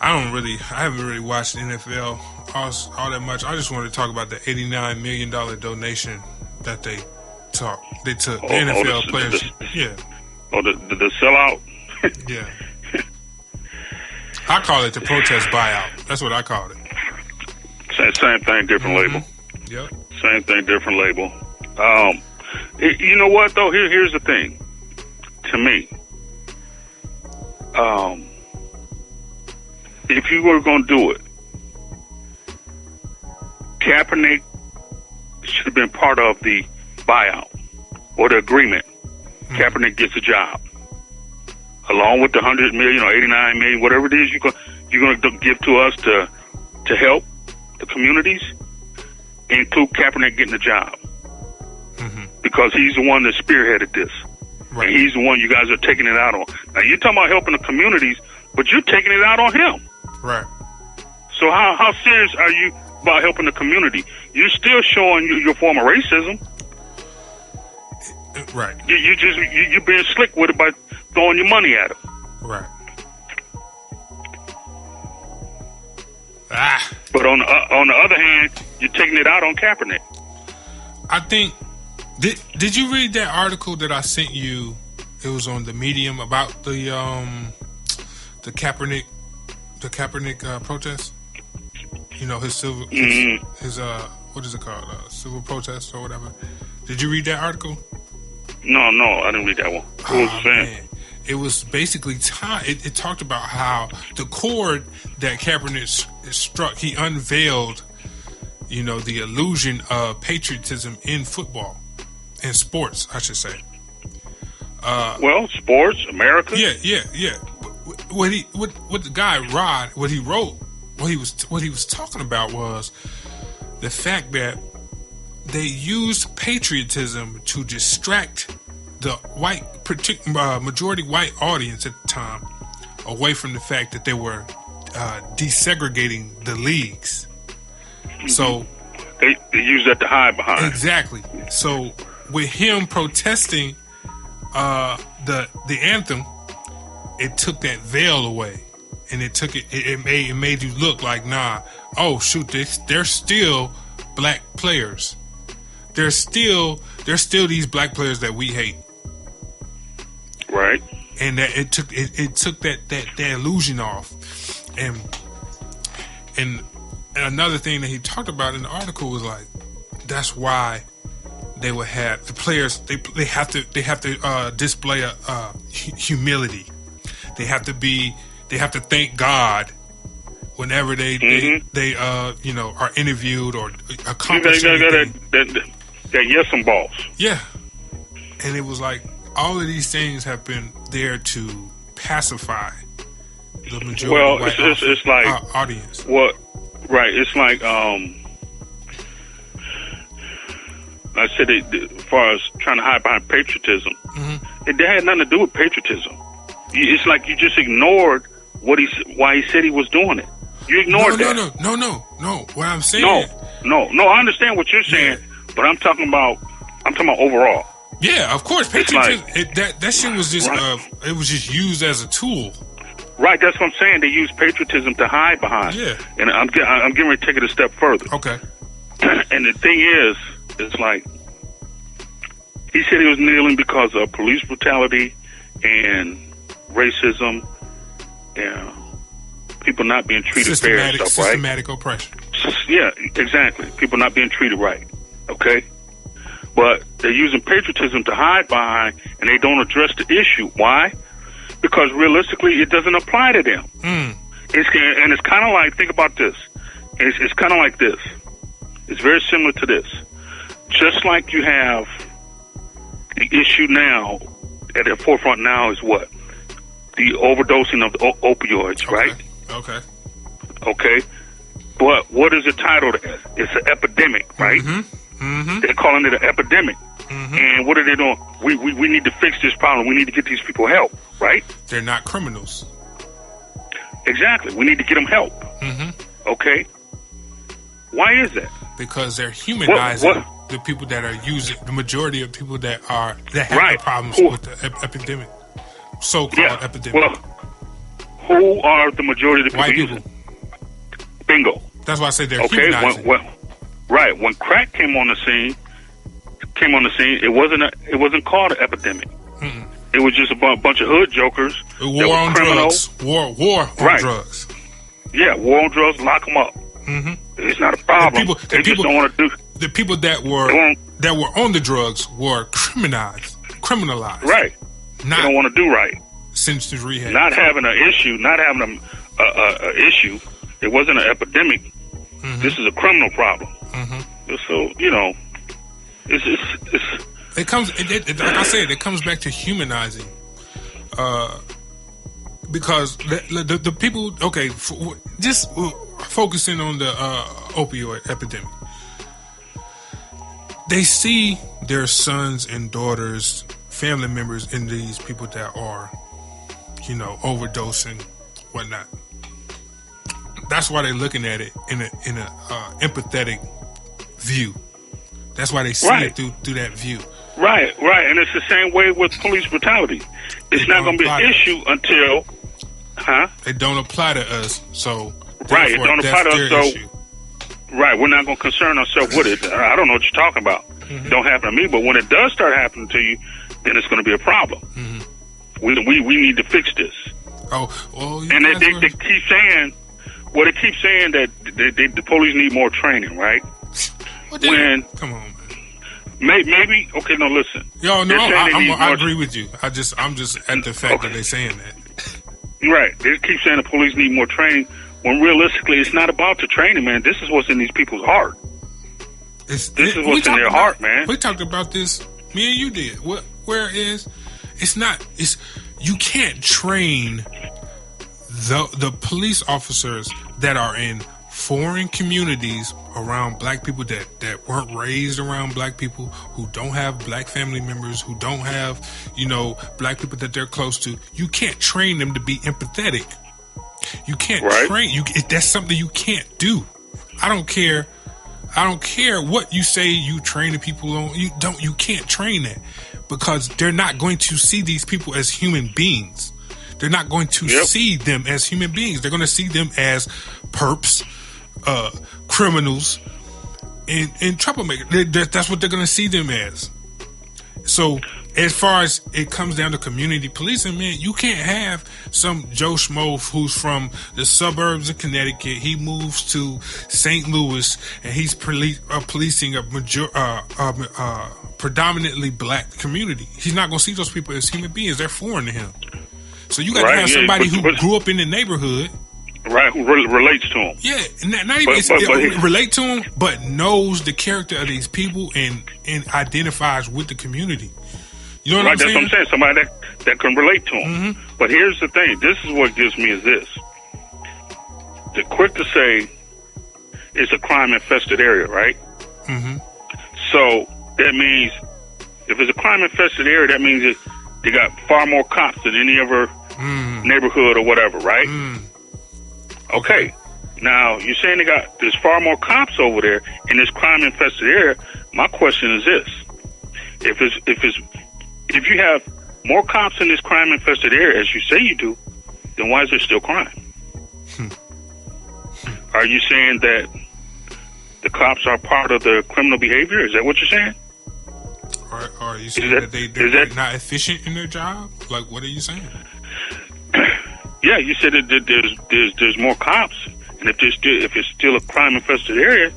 I haven't really watched the NFL all that much. I just wanted to talk about the $89 million donation that they took. The NFL players. Yeah. Oh, the sellout? Yeah. I call it the protest buyout. That's what I call it. Same thing, different label. Yep. Same thing, different label. You know what, though? Here's the thing. To me, if you were going to do it, Kaepernick should have been part of the buyout or the agreement. Mm-hmm. Kaepernick gets a job, along with the $100 million or $89 million, whatever it is you're going to give to us to help the communities. Include Kaepernick getting a job, because he's the one that spearheaded this. Right. And he's the one you guys are taking it out on. Now, you're talking about helping the communities, but you're taking it out on him. Right. So how serious are you about helping the community? You're still showing your form of racism. Right. You're being slick with it by throwing your money at him. Right. But on the other hand, you're taking it out on Kaepernick. I think. Did you read that article that I sent you? It was on the Medium about the Kaepernick protest. You know, his civil his what is it called? Civil protest or whatever. Did you read that article? No, I didn't read that one. What was it saying? Man. It was basically it talked about how the chord that Kaepernick struck, he unveiled, the illusion of patriotism in football, in sports, I should say. Sports, America. Yeah. What the guy Rod, what he wrote, what he was talking about was the fact that they used patriotism to distract the majority white audience at the time away from the fact that they were desegregating the leagues. Mm-hmm. So they use that to hide behind. Exactly. So with him protesting the anthem, it took that veil away, and it made you look like, oh shoot, they're still black players. There's still these black players that we hate. Right. And that it took that illusion off. And another thing that he talked about in the article was like, that's why they would have the players, they have to display humility. They have to thank God whenever they are interviewed or accomplish anything. That yes and boss. Yeah. And it was like, all of these things have been there to pacify the majority of the it's like audience. What? Right. It's like I said, as far as trying to hide behind patriotism, it had nothing to do with patriotism. It's like you just ignored why he said he was doing it. You ignored that. No. What I'm saying. No. I understand what you're saying, but I'm talking about overall. Yeah, of course. Patriotism. That shit was just it was just used as a tool. Right. That's what I'm saying. They use patriotism to hide behind. Yeah. And I'm getting ready to take it a step further. Okay. And the thing is, it's like he said he was kneeling because of police brutality and racism and people not being treated fair and stuff, right? Systematic oppression. Yeah, exactly. People not being treated right. Okay? But they're using patriotism to hide behind, and they don't address the issue. Why? Because realistically, it doesn't apply to them. It's kind of like, think about this. It's kind of like this. It's very similar to this. Just like you have the issue now, at the forefront now is what? The overdosing of the opioids, right? Okay. But what is it titled as? It's an epidemic, right? They're calling it an epidemic. And what are they doing? We need to fix this problem. We need to get these people help, right? They're not criminals. Exactly. We need to get them help. Okay. Why is that? Because they're humanizing the people that are using, the majority of people that have the problems with the epidemic. So-called epidemic. Well, who are the majority of the people White using? people. Bingo. That's why I say they're humanizing. Right. When crack came on the scene, it wasn't called an epidemic. It was just a bunch of hood jokers. War on drugs. War on drugs. Yeah, war on drugs. Lock them up. It's not a problem. They just don't want to do. The people that were on the drugs were criminalized. Right. They don't want to do right. Since the rehab. Not having an issue. Not having a issue. It wasn't an epidemic. This is a criminal problem. So it's. It comes. Like I said, it comes back to humanizing. Because the people. Okay, just focusing on the opioid epidemic. They see their sons and daughters, family members, in these people that are, overdosing, whatnot. That's why they're looking at it in a empathetic view. That's why they see it through that view. Right, and it's the same way with police brutality. It's not going to be an issue until, It don't apply to us, so it don't apply to us, so issue. Right, we're not going to concern ourselves with it. I don't know what you're talking about. It don't happen to me, but when it does start happening to you, then it's going to be a problem. We need to fix this. And they keep saying, they keep saying that the police need more training, right? Come on, man. Maybe okay. No, listen. I agree with you. I'm just at the fact that they're saying that. Right. They keep saying the police need more training. When realistically, it's not about the training, man. This is what's in these people's heart. This is what's in their heart, man. We talked about this. Me and you did. You can't train the police officers that are in foreign communities around black people that weren't raised around black people, who don't have black family members, who don't have, black people that they're close to. You can't train them to be empathetic. You can't train. That's something you can't do. I don't care what you say you train the people on. You can't train that, because they're not going to see these people as human beings. They're not going to see them as human beings. They're going to see them as perps, criminals, and troublemakers. That's what they're going to see them as. So as far as it comes down to community policing, man, you can't have some Joe Schmo who's from the suburbs of Connecticut. He moves to St. Louis and he's policing a predominantly black community. He's not going to see those people as human beings. They're foreign to him. So you got to have somebody who grew up in the neighborhood. Right, who relates to him. Yeah, not even relate to him, but knows the character of these people and identifies with the community. You know what I'm saying? That's what I'm saying. Somebody that can relate to him. But here's the thing. This is what gives me is this. They're quick to say it's a crime-infested area, right? So that means if it's a crime-infested area, that means that they got far more cops than any other neighborhood or whatever, right? Okay. Now, you're saying there's far more cops over there in this crime-infested area. My question is this. If you have more cops in this crime-infested area, as you say you do, then why is there still crime? Are you saying that the cops are part of the criminal behavior? Is that what you're saying? Or are you saying that they're not efficient in their job? Like, what are you saying? Yeah, you said that there's more cops, And if it's still a crime-infested area,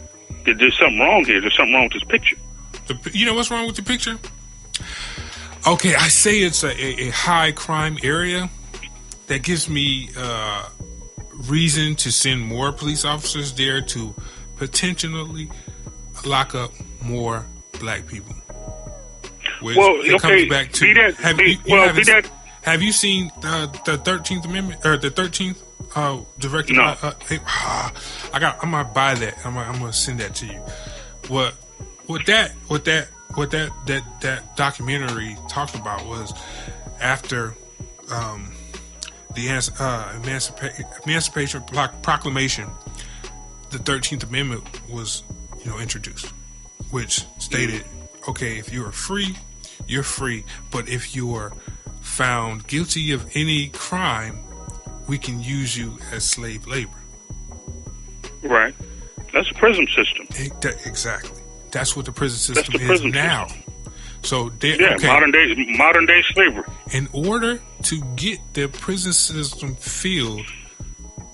then there's something wrong here. There's something wrong with this picture. You know what's wrong with the picture? Okay, I say it's a high crime area. That gives me reason to send more police officers there to potentially lock up more black people. Which comes back to have you seen the 13th Amendment or the 13th directive? No. I'm gonna buy that. I'm gonna send that to you. What that documentary talked about was after the Emancipation Proclamation, the 13th Amendment was, introduced, which stated, okay, if you are free, you're free, but if you are found guilty of any crime, we can use you as slave labor. Right. That's a prison system. Exactly. That's what the prison system is now. So modern day slavery. In order to get the prison system filled,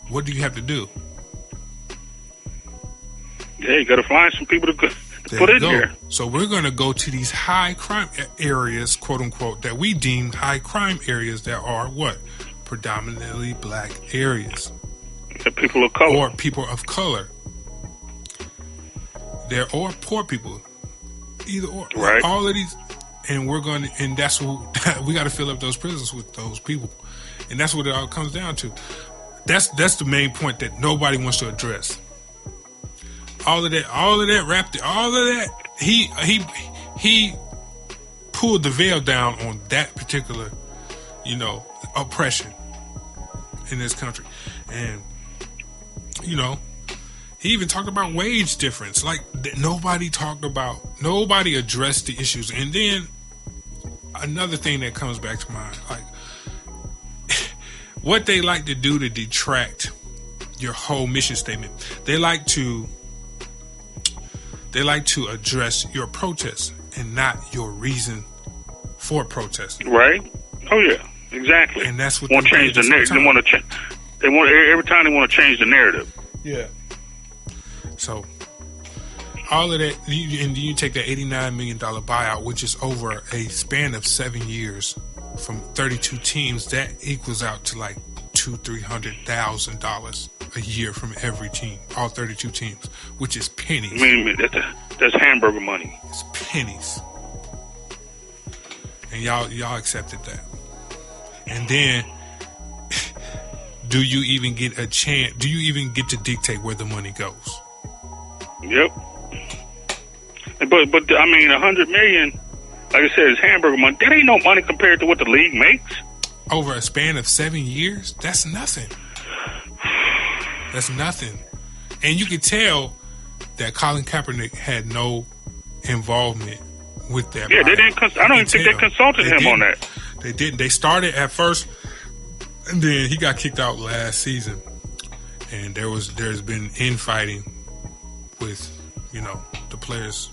what do you have to do? Yeah, you got to find some people to put in there. So we're going to go to these high crime areas, quote unquote, that we deem high crime areas that are what? Predominantly black areas. The people of color. Or people of color. Or poor people. Either or. Right. All of these. And that's what we got to fill up those prisons with those people. And that's what it all comes down to. That's the main point that nobody wants to address. All of that he pulled the veil down on that particular, oppression in this country. And, he even talked about wage difference. Like, nobody addressed the issues. And then another thing that comes back to mind, like, what they like to do to detract your whole mission statement. They like to address your protest and not your reason for protesting. Right? Oh yeah, exactly. And that's what they want to change the narrative. They want every time they want to change the narrative. Yeah. So all of that, and you take that $89 million buyout, which is over a span of 7 years, from 32 teams, that equals out to like $200,000-$300,000 a year from every team, all 32 teams, which is pennies. I mean, that's hamburger money. It's pennies, and y'all accepted that. And then, do you even get a chance? Do you even get to dictate where the money goes? Yep. But I mean, $100 million, like I said, is hamburger money. That ain't no money compared to what the league makes. Over a span of 7 years, that's nothing. That's nothing. And you could tell that Colin Kaepernick had no involvement with that. Yeah, they didn't. I don't even think they consulted him on that. They didn't. They started at first, and then he got kicked out last season. And there's been infighting with, the players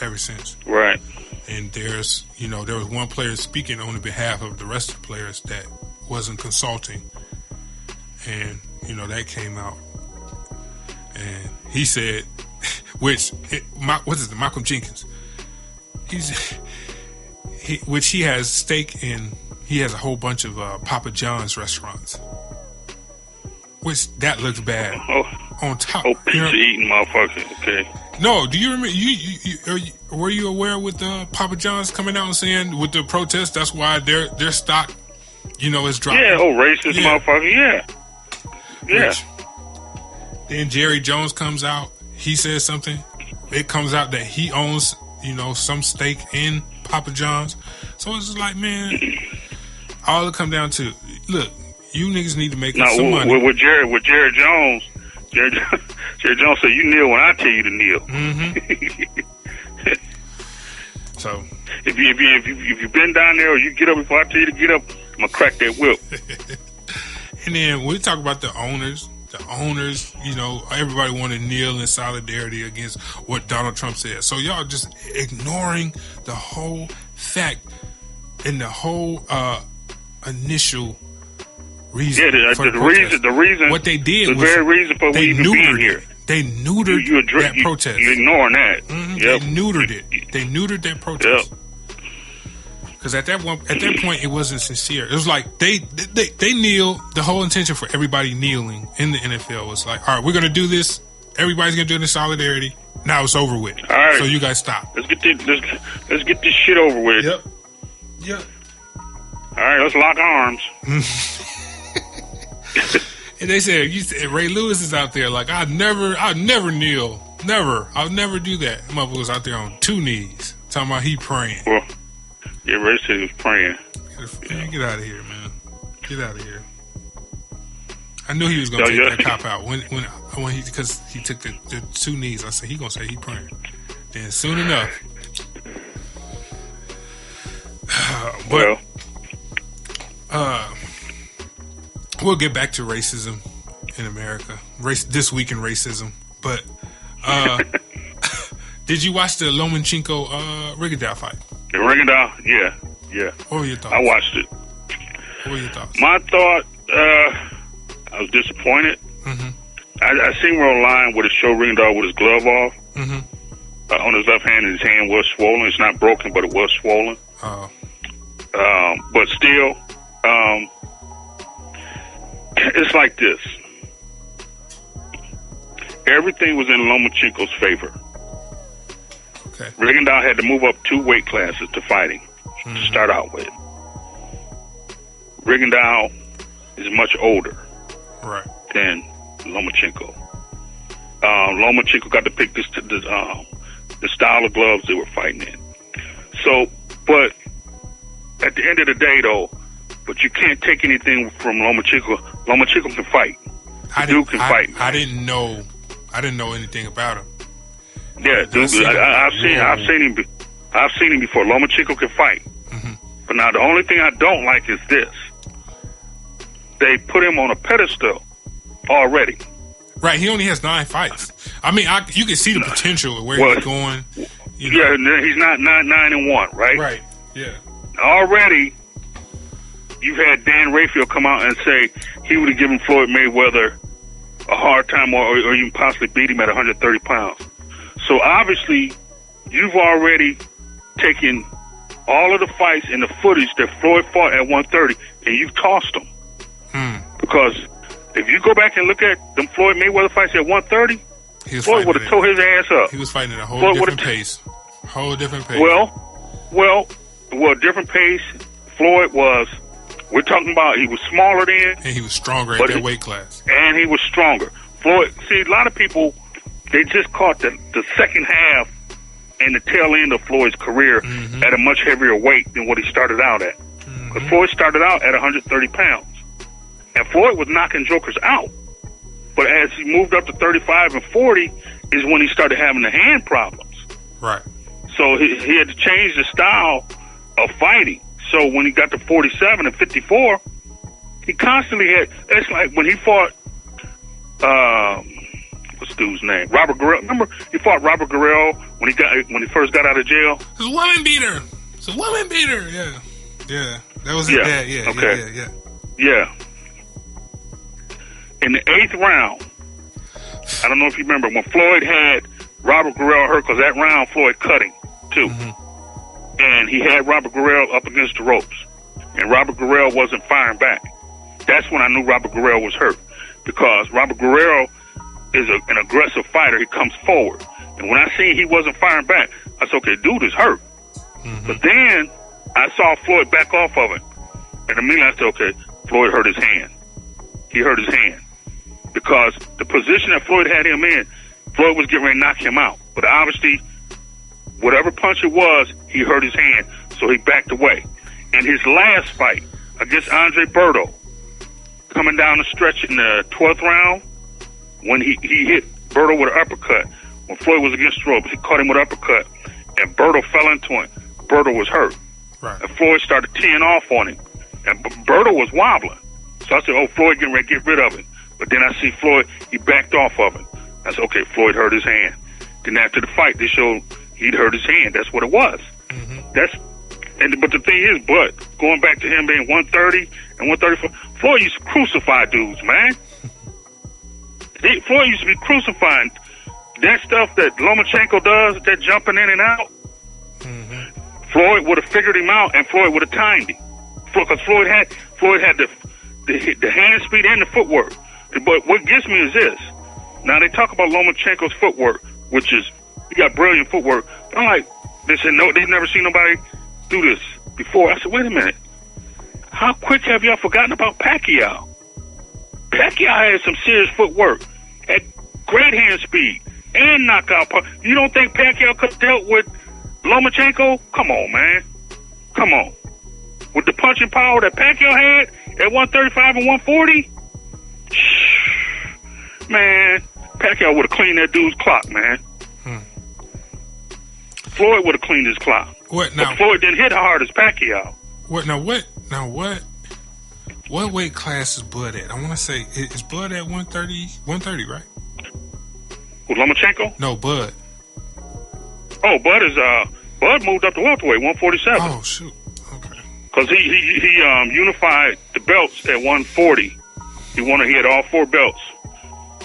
ever since. Right. And there was one player speaking on the behalf of the rest of the players that wasn't consulting. And, that came out. And he said, Malcolm Jenkins, which he has stake in, he has a whole bunch of Papa John's restaurants. Which that looks bad. On top, pizza eating motherfucker. Okay. No, do you remember? Were you aware with Papa John's coming out and saying with the protest, that's why their stock, is dropping? Yeah. Racist motherfucker. Yeah. Yeah. Then Jerry Jones comes out. He says something. It comes out that he owns, some stake in Papa John's. So it's just like, man, all it come down to, look. You niggas need to make some money. With Jerry Jones, Jerry Jones said, "You kneel when I tell you to kneel." Mm-hmm. So, if you've been down there or you get up before I tell you to get up, I'm gonna crack that whip. And then when we talk about the owners, everybody want to kneel in solidarity against what Donald Trump said. So y'all just ignoring the whole fact and the whole initial reason. Yeah, the reason. What they did was very reason for we even being here. They neutered that protest. You ignoring that. Mm-hmm. Yep. They neutered it. They neutered that protest. Because at that point, it wasn't sincere. It was like they kneeled. The whole intention for everybody kneeling in the NFL was like, all right, we're going to do this. Everybody's going to do it in solidarity. Now it's over with. All right. So you guys stop. Let's get this shit over with. Yep. All right, let's lock arms. And they said, Ray Lewis is out there like, I'll never kneel. Never. I'll never do that. Mother was out there on 2 knees. Talking about he praying. Well, yeah, Ray said he was praying. Get out of here, man. Get out of here. I knew he was going to take that cop out because he took the 2 knees. I said, he going to say he praying. Then soon enough. We'll get back to racism in America. This week in racism. But did you watch the Lomachenko Rigondeaux fight? The Rigondeaux, yeah. What were your thoughts? I watched it. What were your thoughts? My thought, I was disappointed. Mm-hmm. I seen where online where it showed Rigondeaux with his glove off. Mm-hmm. On his left hand, and his hand was swollen. It's not broken, but it was swollen. Oh. But still, it's like this. Everything was in Lomachenko's favor. Okay. Rigondeaux had to move up 2 weight classes to fighting to start out with. Rigondeaux is much older than Lomachenko. Lomachenko got to pick the style of gloves they were fighting in. So, but at the end of the day, though, but you can't take anything from Lomachenko. Lomachenko can fight. Dude can fight. I didn't know anything about him. Yeah, dude, I've seen him. I've seen him before. Lomachenko can fight. Mm-hmm. But now the only thing I don't like is this: they put him on a pedestal already. Right, he only has 9 fights. I mean, you can see the potential of where he's going. Yeah, he's not 9-1, right? Right. Yeah. Already, you've had Dan Rafael come out and say he would have given Floyd Mayweather a hard time, or even possibly beat him at 130 pounds. So obviously, you've already taken all of the fights and the footage that Floyd fought at 130, and you've tossed them. Because if you go back and look at them Floyd Mayweather fights at 130, Floyd would have tore his ass up. He was fighting at a whole different pace. Well, different pace. Floyd was. We're talking about he was smaller then, and he was stronger at that weight class. And he was stronger. Floyd. See, a lot of people, they just caught the second half and the tail end of Floyd's career at a much heavier weight than what he started out at. Because Floyd started out at 130 pounds. And Floyd was knocking jokers out. But as he moved up to 35 and 40 is when he started having the hand problems. Right. So he had to change the style of fighting. So when he got to 47 and 54, he constantly had... It's like when he fought... what's the dude's name? Robert Guerrero. Remember, he fought Robert Guerrero when he first got out of jail? It's a woman beater. Yeah. That was his dad. Yeah. Okay. Yeah. In the 8th round, I don't know if you remember, when Floyd had Robert Guerrero hurt, because that round Floyd cut him, too. And he had Robert Guerrero up against the ropes. And Robert Guerrero wasn't firing back. That's when I knew Robert Guerrero was hurt. Because Robert Guerrero is an aggressive fighter. He comes forward. And when I seen he wasn't firing back, I said, okay, dude is hurt. But then I saw Floyd back off of him. And immediately I said, okay, Floyd hurt his hand. He hurt his hand. Because the position that Floyd had him in, Floyd was getting ready to knock him out. But obviously, whatever punch it was, he hurt his hand. So he backed away. And his last fight against Andre Berto, coming down the stretch in the 12th round, when he hit Berto with an uppercut, when Floyd was against the ropes, he caught him with an uppercut, and Berto fell into him. Berto was hurt. Right. And Floyd started teeing off on him. And Berto was wobbling. So I said, oh, Floyd getting ready to get rid of him. But then I see Floyd, he backed off of him. I said, okay, Floyd hurt his hand. Then after the fight, they showed he'd hurt his hand. That's what it was. But the thing is, going back to him being 130 and 135. Floyd used to crucify dudes, man. Floyd used to be crucifying. That stuff that Lomachenko does, that jumping in and out, Floyd would have figured him out, and Floyd would have timed him. Because Floyd had the hand speed and the footwork. But what gets me is this. Now, they talk about Lomachenko's footwork, which is, he got brilliant footwork. I'm like, they said, no, they've never seen nobody do this before. I said, wait a minute. How quick have y'all forgotten about Pacquiao? Pacquiao had some serious footwork, had great hand speed, and knockout power. You don't think Pacquiao could have dealt with Lomachenko? Come on, man. Come on. With the punching power that Pacquiao had at 135 and 140, man, Pacquiao would have cleaned that dude's clock, man. Floyd would have cleaned his clock. What now? But Floyd didn't hit hard as Pacquiao. What weight class is Bud at? I want to say, is Bud at 130, right? With Lomachenko? No, Bud. Oh, Bud moved up to welterweight, 147. Oh, shoot. Okay. Because he unified the belts at 140. He had all 4 belts.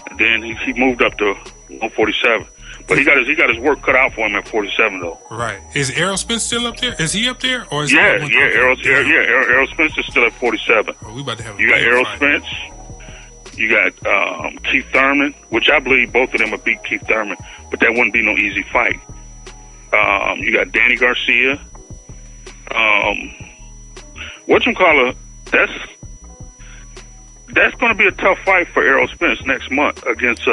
And then he moved up to 147. But he got his work cut out for him at 47 though. Right. Is Errol Spence still up there? Is he up there, or is Errol Spence is still at 47. Oh, we about to have. You got Errol Spence. You got Keith Thurman, which I believe both of them would beat Keith Thurman, but that wouldn't be no easy fight. You got Danny Garcia. Whatchamacallit, that's going to be a tough fight for Errol Spence next month against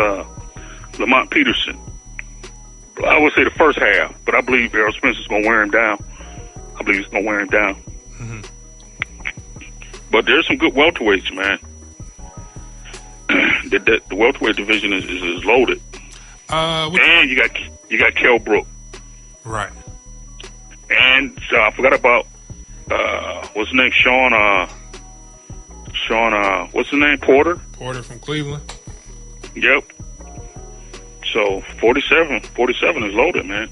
Lamont Peterson. I would say the first half, but I believe Errol Spence is going to wear him down. But there's some good welterweights, man. The welterweight division is loaded. And you got Kell Brook. Right. And I forgot about what's his name? Sean, what's his name? Porter from Cleveland. Yep. So 47 is loaded, man.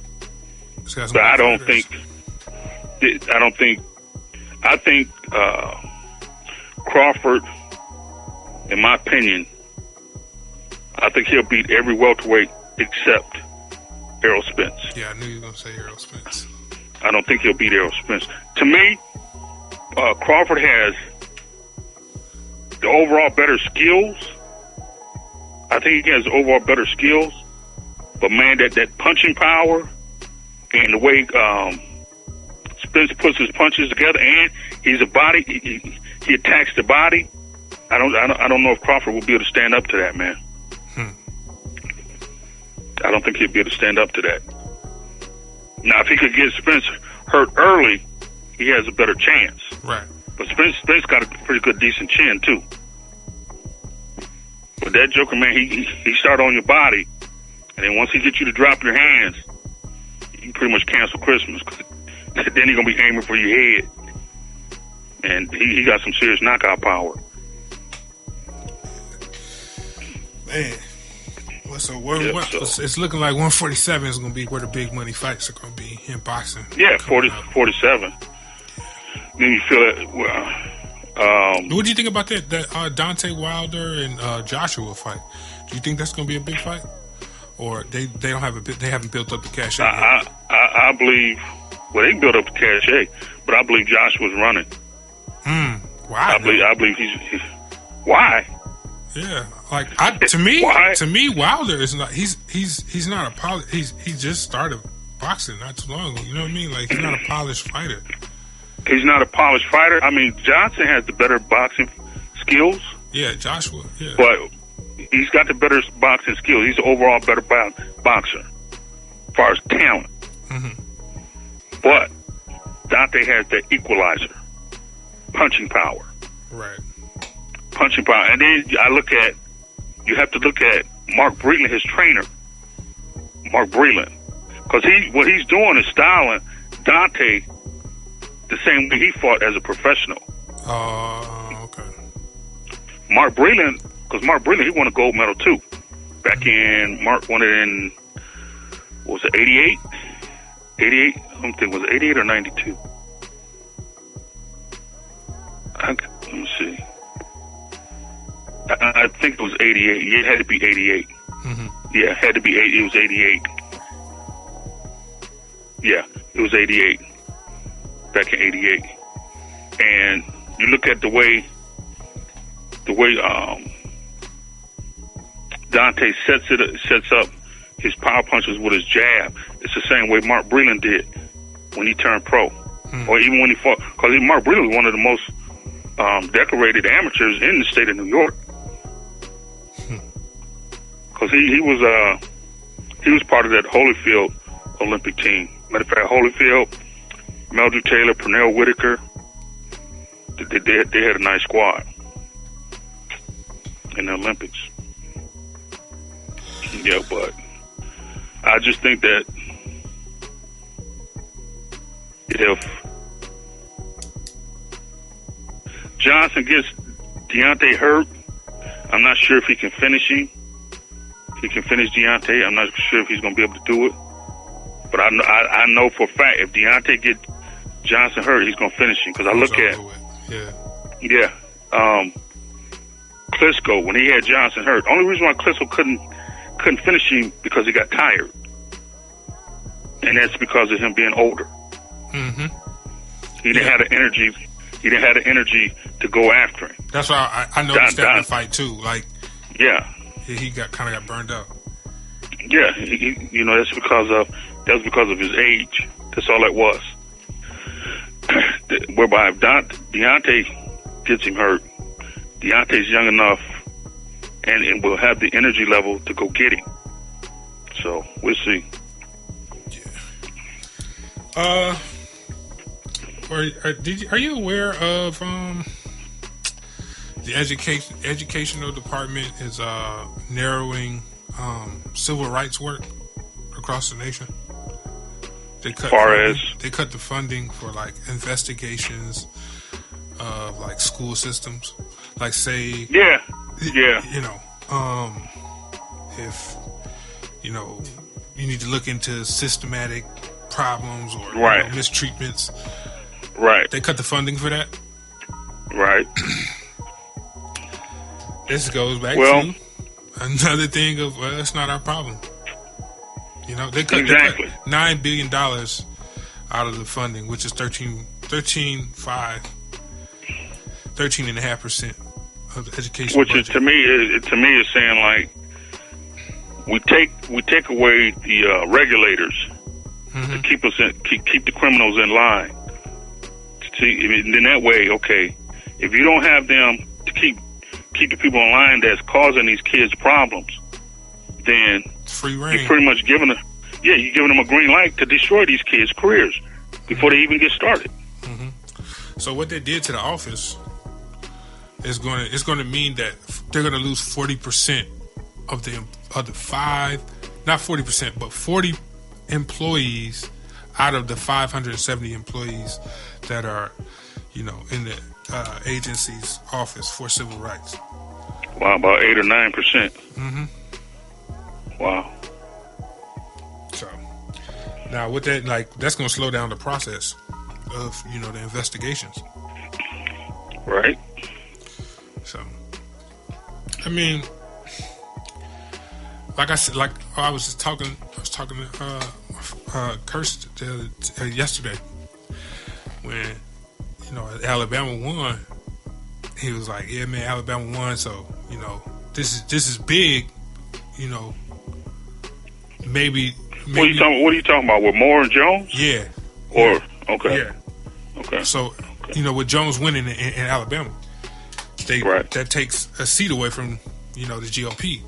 But I think Crawford, in my opinion, I think he'll beat every welterweight except Errol Spence. Yeah, I knew you were going to say Errol Spence. I don't think he'll beat Errol Spence. To me, Crawford has the overall better skills. I think he has overall better skills. But, man, that punching power and the way Spence puts his punches together, and he's a body, he attacks the body. I don't know if Crawford will be able to stand up to that, man. I don't think he'll be able to stand up to that. Now, if he could get Spence hurt early, he has a better chance. Right. But Spence got a pretty good, decent chin, too. But that joker, man, he started on your body, and then once he gets you to drop your hands, you can pretty much cancel Christmas. Then he's going to be aiming for your head. And he got some serious knockout power. Man. So it's looking like 147 is going to be where the big money fights are going to be in boxing. Yeah, 47. Then you feel it. What do you think about that Deontay Wilder and Joshua fight? Do you think that's going to be a big fight, or they don't have they haven't built up the cachet yet? I believe. Well, they built up the cachet, but I believe Joshua's running. Why? I believe he's why. Yeah, like to me, Wilder is not. He's not a polished. He just started boxing not too long ago. You know what I mean? Like, he's not a polished fighter. He's not a polished fighter. I mean, Johnson has the better boxing skills. Yeah, Joshua. Yeah, but he's got the better boxing skills. He's an overall better boxer as far as talent. But Dante has the equalizer, punching power. Right. Punching power. And then you have to look at Mark Breland, his trainer, Mark Breland. Because what he's doing is styling Dante the same way he fought as a professional. Okay. Mark Breland, he won a gold medal too. Back in, Mark won it in, what was it, 88? 88? I don't think, was it 88 or 92? Let me see. I think it was 88. It had to be 88. Mm-hmm. Yeah, it had to be 8. It was 88. Yeah, it was 88. Back in 88. And you look at the way Dante sets up his power punches with his jab. It's the same way Mark Breland did when he turned pro. Or even when he fought. Because Mark Breland was one of the most decorated amateurs in the state of New York. Because he was part of that Holyfield Olympic team. Matter of fact, Holyfield, Meldrew Taylor, Pernell Whitaker, they had a nice squad in the Olympics. Yeah, but I just think that if Johnson gets Deontay hurt, I'm not sure if he can finish him. He can finish Deontay. I'm not sure if he's going to be able to do it. But I know for a fact if Deontay gets Johnson hurt, he's going to finish him. Because I look at Klitschko when he had Johnson hurt. Only reason why Klitschko couldn't finish him because he got tired, and that's because of him being older. Mm-hmm. He didn't have the energy. He didn't have the energy to go after him. That's why I noticed that in the fight too. Like, he got burned out. Yeah, that's because of his age. That's all it was. Whereby if Deontay gets him hurt, Deontay's young enough and will have the energy level to go get him. So we'll see. Yeah. Are you aware of the educational department is narrowing civil rights work across the nation? They cut the funding for like investigations of like school systems, like say if you need to look into systematic problems or mistreatments. Right. They cut the funding for that. Right. This goes back to another thing of, that's not our problem. They cut $9 billion out of the funding, which is 13.5% of the education which budget. Is to me is saying like we take away the regulators to keep the criminals in line. See, in that way, okay, if you don't have them to keep the people in line that's causing these kids problems, then free reign. You're pretty much giving them a green light to destroy these kids' careers before they even get started. Mm-hmm. So what they did to the office is going to mean that they're going to lose 40% of the 5, not 40%, but 40 employees out of the 570 employees that are, in the agency's office for civil rights. Wow, about 8 or 9%. Mm-hmm. Wow. So now with that, that's going to slow down the process of the investigations. Right. So, I mean, like I said, I was talking to Kirst yesterday when Alabama won. He was like, "Yeah, man, Alabama won, so this is big, maybe." What are you talking about? With Moore and Jones? Yeah. Okay. Yeah. Okay. So with Jones winning in Alabama, that takes a seat away from the GOP,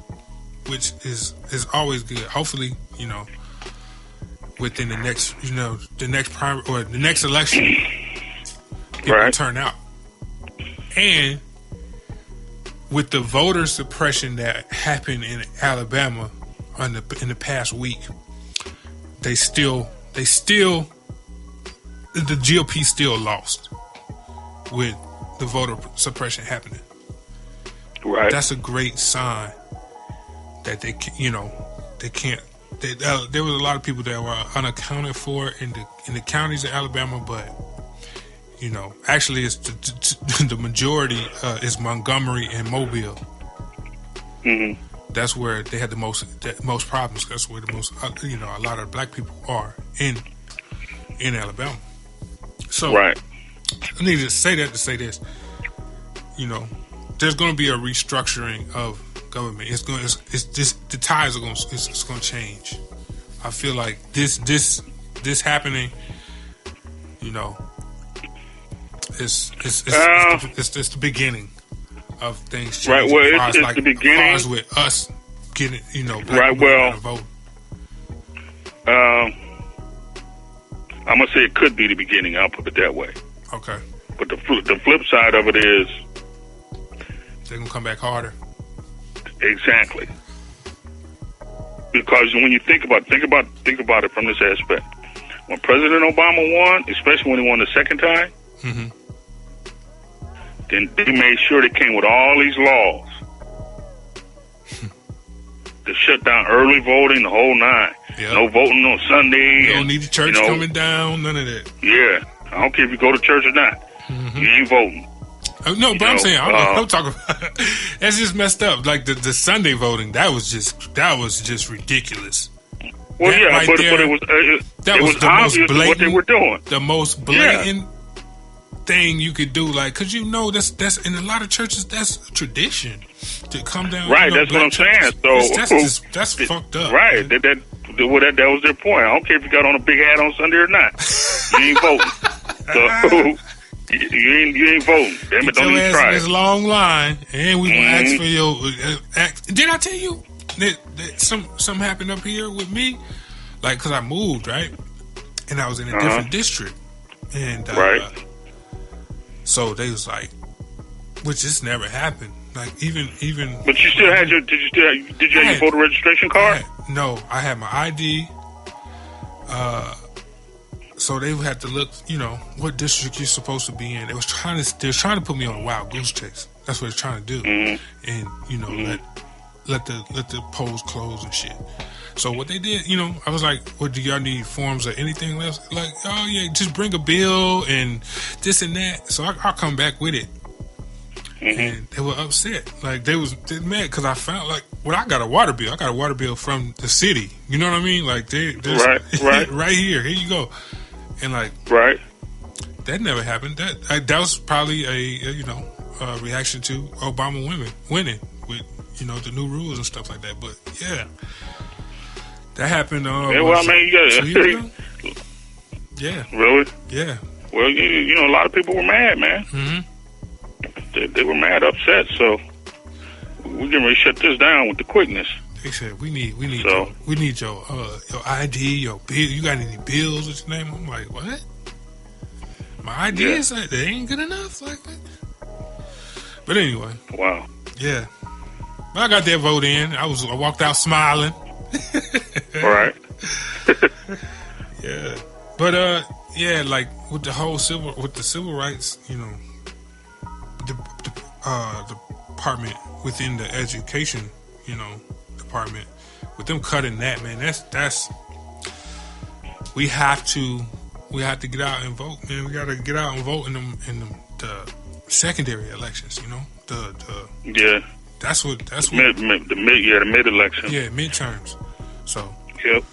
which is always good. Hopefully, within the next the next primary or the next election, people turn out. And with the voter suppression that happened in Alabama in the past week, the GOP still lost with the voter suppression happening. Right. That's a great sign that they can't. There was a lot of people that were unaccounted for in the counties of Alabama, but actually it's the majority is Montgomery and Mobile Mm-hmm. That's where they had the most problems. That's where the most, a lot of black people are in Alabama. So, right. I need to say that to say this. There's going to be a restructuring of government. The ties are going to change. I feel like this happening, it's the beginning of things changing. Right. Well, it's the beginning. As far as with us getting, right. Well, vote. I'm gonna say it could be the beginning. I'll put it that way. Okay. But the flip side of it is they're gonna come back harder. Exactly. Because when you think about it from this aspect, when President Obama won, especially when he won the second time, mm-hmm. then they made sure they came with all these laws to shut down early voting, the whole nine. Yep. No voting on Sunday. You don't need the church coming down, none of that. Yeah. I don't care if you go to church or not. Mm-hmm. You ain't voting. No, but I'm saying, I'm talking about that's just messed up. Like the Sunday voting, that was just ridiculous. Well, that yeah, right but there, it was the obvious most blatant, what they were doing. The most blatant thing you could do, like, cause that's in a lot of churches that's tradition to come down. Right, that's what I'm saying. So that's fucked up. Right, that was their point. I don't care if you got on a big hat on Sunday or not. You ain't voting. So you ain't voting. Damn it, don't even try it. There's a long line, and we gonna ask for your. Did I tell you that something happened up here with me? Like, cause I moved, right, and I was in a different district, and right. So they was like, which this never happened. Like even. But you still had did you have your voter registration card? I had my ID. So they had to look, what district you're supposed to be in. They was trying to put me on a wild goose chase. That's what they're trying to do, and let the polls close and shit. So what they did, I was like, "What do y'all need forms or anything else?" Like, "Oh yeah, just bring a bill and this and that." So I'll come back with it. And they were upset. Like they mad because I found I got a water bill. I got a water bill from the city. You know what I mean? Like right right here. Here you go. And right. That never happened. That was probably a reaction to Obama winning with the new rules and stuff like that. But yeah, that happened. Yeah. Really? Yeah. Well, a lot of people were mad, man. Mm-hmm. They were mad, upset. So we're getting ready to shut this down with the quickness. They said we need your ID, your bill. You got any bills with your name? I'm like, what? My ID is they ain't good enough, like that. But anyway, wow, yeah. But I got that vote in. I walked out smiling. All right. Yeah, but like with the civil rights, the department within the education, department, with them cutting that, man, that's we have to get out and vote, man. We got to get out and vote in the secondary elections, yeah. That's what the mid election. Yeah, midterms. So yep.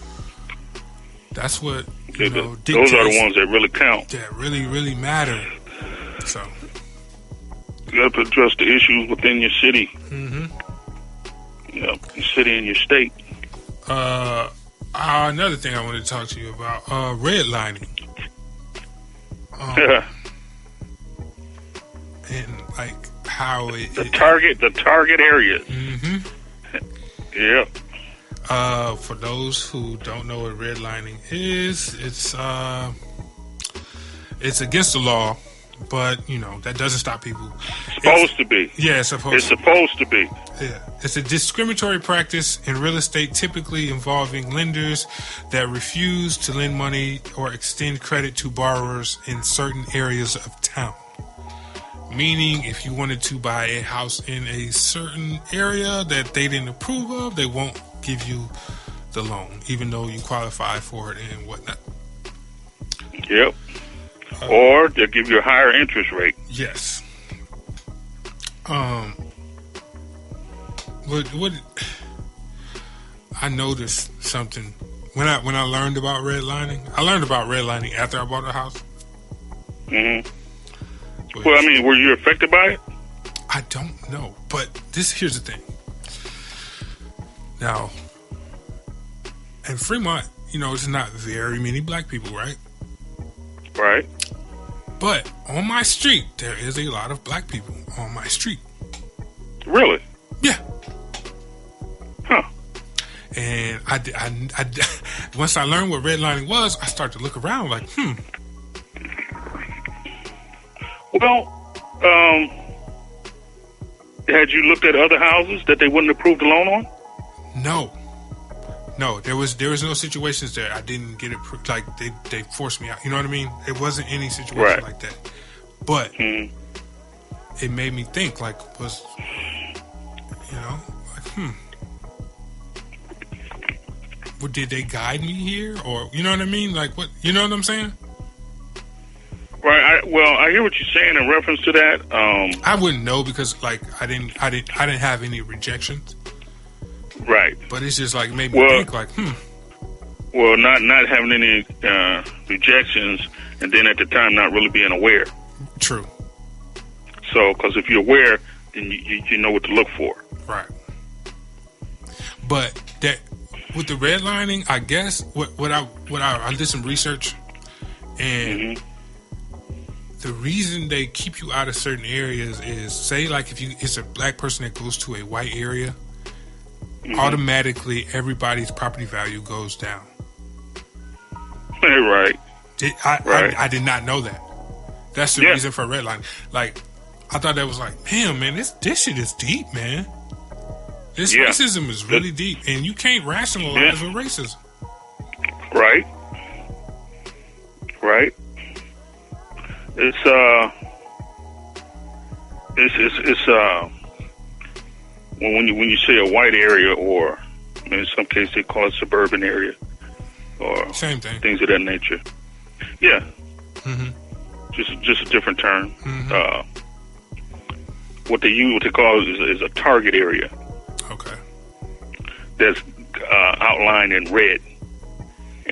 That's what those are the ones that really count. That really, really matter. So you got to address the issues within your city. Mm-hmm. Your city and your state. Another thing I wanted to talk to you about, redlining. And like how the target areas. Mm-hmm. Yep. For those who don't know what redlining is, it's against the law, but that doesn't stop people. Supposed to be. Yeah, it's supposed to be. Yeah. It's a discriminatory practice in real estate, typically involving lenders that refuse to lend money or extend credit to borrowers in certain areas of town. Meaning, if you wanted to buy a house in a certain area that they didn't approve of, they won't give you the loan, even though you qualify for it and whatnot. Yep. Or they'll give you a higher interest rate. Yes. what I noticed something when I learned about redlining. I learned about redlining after I bought a house. Mm-hmm. Well, I mean, were you affected by it? I don't know, but here's the thing. Now, in Fremont, there's not very many black people, right? Right. But on my street, there is a lot of black people on my street. Really? Yeah. Huh. And I once I learned what redlining was, I started to look around like, Well, had you looked at other houses that they wouldn't approve the loan on? No, there was no situations there. I didn't get it like they forced me out. You know what I mean? It wasn't any situation like that. But it made me think like well, did they guide me here, or you know what I mean? Like what? You know what I'm saying? Right. I hear what you're saying in reference to that. I wouldn't know because like I didn't have any rejections. Right. But it's just like made me think like, Well, not having any rejections, and then at the time not really being aware. True. So, because if you're aware, then you know what to look for. Right. But that with the redlining, I guess what I did some research, and the reason they keep you out of certain areas is, say like if it's a black person that goes to a white area, automatically everybody's property value goes down. Right. I did not know that. That's the reason for redlining. Like, I thought that was like, damn, man, this shit is deep, man. This racism is really deep, and you can't rationalize with racism. Right. It's when you say a white area, or in some cases they call it suburban area, or same thing, things of that nature. Yeah. Just a different term. What they call is a target area. Okay. That's outlined in red,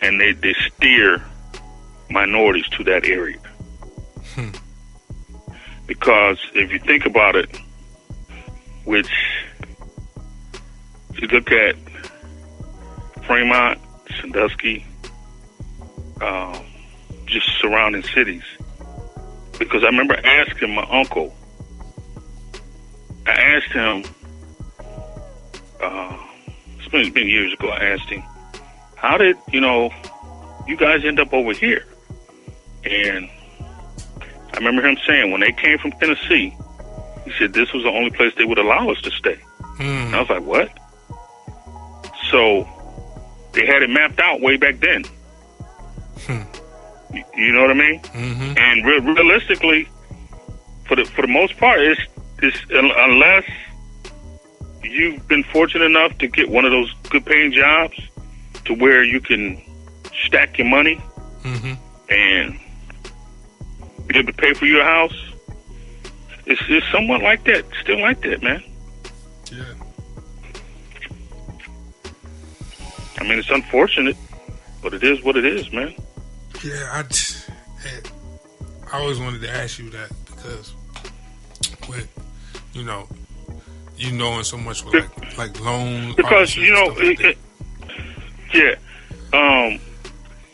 and they steer minorities to that area. Because if you think about it, which if you look at Fremont, Sandusky, just surrounding cities, because I remember asking my uncle, I asked him, it's been years ago, I asked him, how did, you guys end up over here? And I remember him saying when they came from Tennessee, he said this was the only place they would allow us to stay. And I was like, what? So they had it mapped out way back then. You know what I mean? And realistically, for the most part, it's unless you've been fortunate enough to get one of those good paying jobs to where you can stack your money and be able to pay for your house. It's somewhat like that, still like that, man. Yeah. I mean, it's unfortunate, but it is what it is, man. Yeah, I always wanted to ask you that because with you knowing so much with like loans, because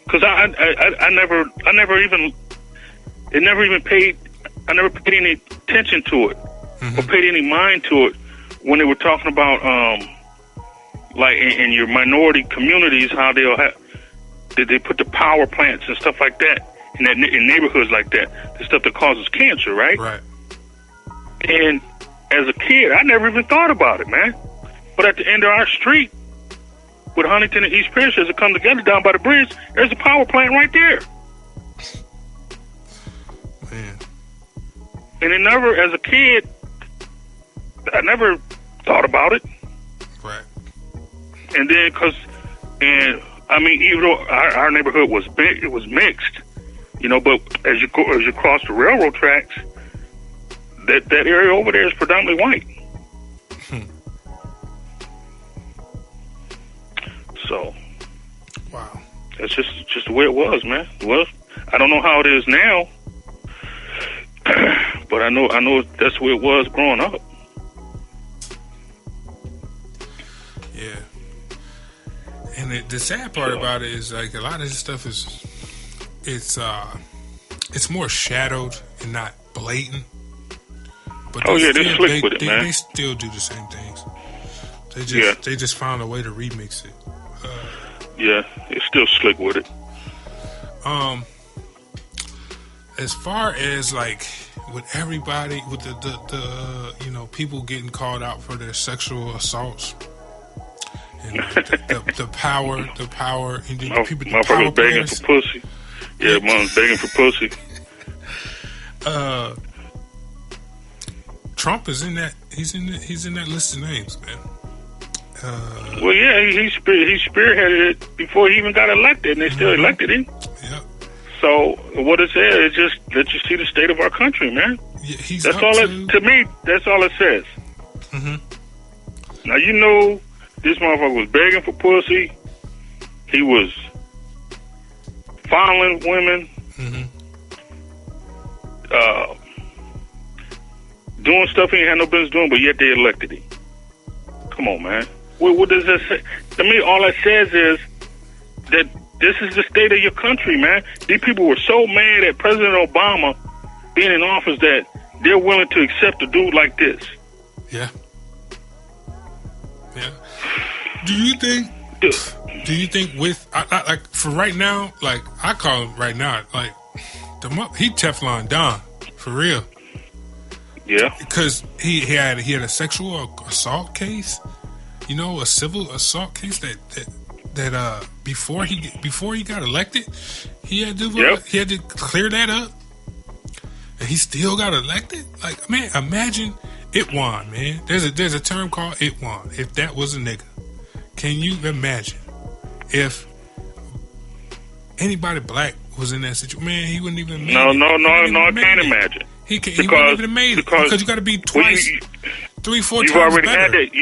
because I never even paid any attention to it or paid any mind to it when they were talking about like in your minority communities, how they put the power plants and stuff like that in neighborhoods like that, the stuff that causes cancer, right? Right. And as a kid, I never even thought about it, man. But at the end of our street, with Huntington and East Pierce, as it come together down by the bridge, there's a power plant right there. Man. And it never, as a kid, I never thought about it. Right. And then, I mean, even though our neighborhood was big, it was mixed, but as you cross the railroad tracks, that area over there is predominantly white. So, wow, that's just the way it was, man. Well, I don't know how it is now, but I know that's the way it was growing up. Yeah. And the sad part about it is, like, a lot of this stuff it's more shadowed and not blatant. But they're slick with it, man. They still do the same things. They just found a way to remix it. They're still slick with it. As far as, like, with everybody, with the people getting called out for their sexual assaults, and the power, and the people, the power begging for pussy. Yeah, mom's begging for pussy. Trump is in that. He's in that list of names, man. Well, yeah, he spearheaded it before he even got elected, and they still elected him. Yeah. So what it says is just let you see the state of our country, man. Yeah, that's all. To me, that's all it says. Mm-hmm. Now, you know, this motherfucker was begging for pussy. He was fondling women. Mm-hmm. Doing stuff he ain't had no business doing, but yet they elected him. Come on, man. What does that say? To me, all that says is that this is the state of your country, man. These people were so mad at President Obama being in office that they're willing to accept a dude like this. Yeah. Yeah. Do you think with like for right now, like I call him right now, like he Teflon Don for real. Yeah. Because he had a sexual assault case, a civil assault case that before he got elected, he had to clear that up, and he still got elected. Like, man, imagine Itwan, man. There's a term called Itwan. If that was a nigga, can you imagine if anybody black was in that situation? Man, he wouldn't even. No, I can't imagine. He wouldn't even have made it because you got to be twice, 3-4 times already better. Had that.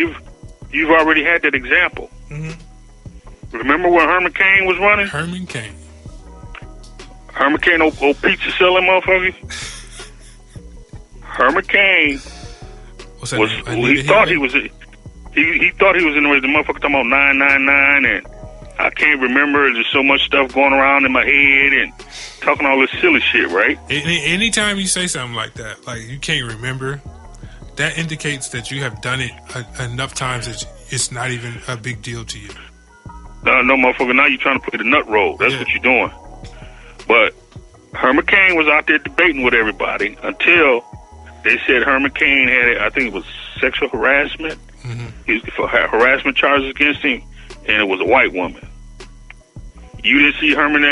You've already had that example. Mm-hmm. Remember when Herman Cain was running? Herman Cain, old pizza selling motherfucker. Herman Cain was he thought he was in the motherfucker talking about 999 and I can't remember. There's so much stuff going around in my head and talking all this silly shit, right? Anytime you say something like that, like you can't remember, that indicates that you have done it enough times that it's not even a big deal to you. No, motherfucker, now you're trying to play the nut roll. That's what you're doing. But Herman Cain was out there debating with everybody until they said Herman Cain had, I think it was sexual harassment. Mm-hmm. He was for harassment charges against him, and it was a white woman. You didn't see Herman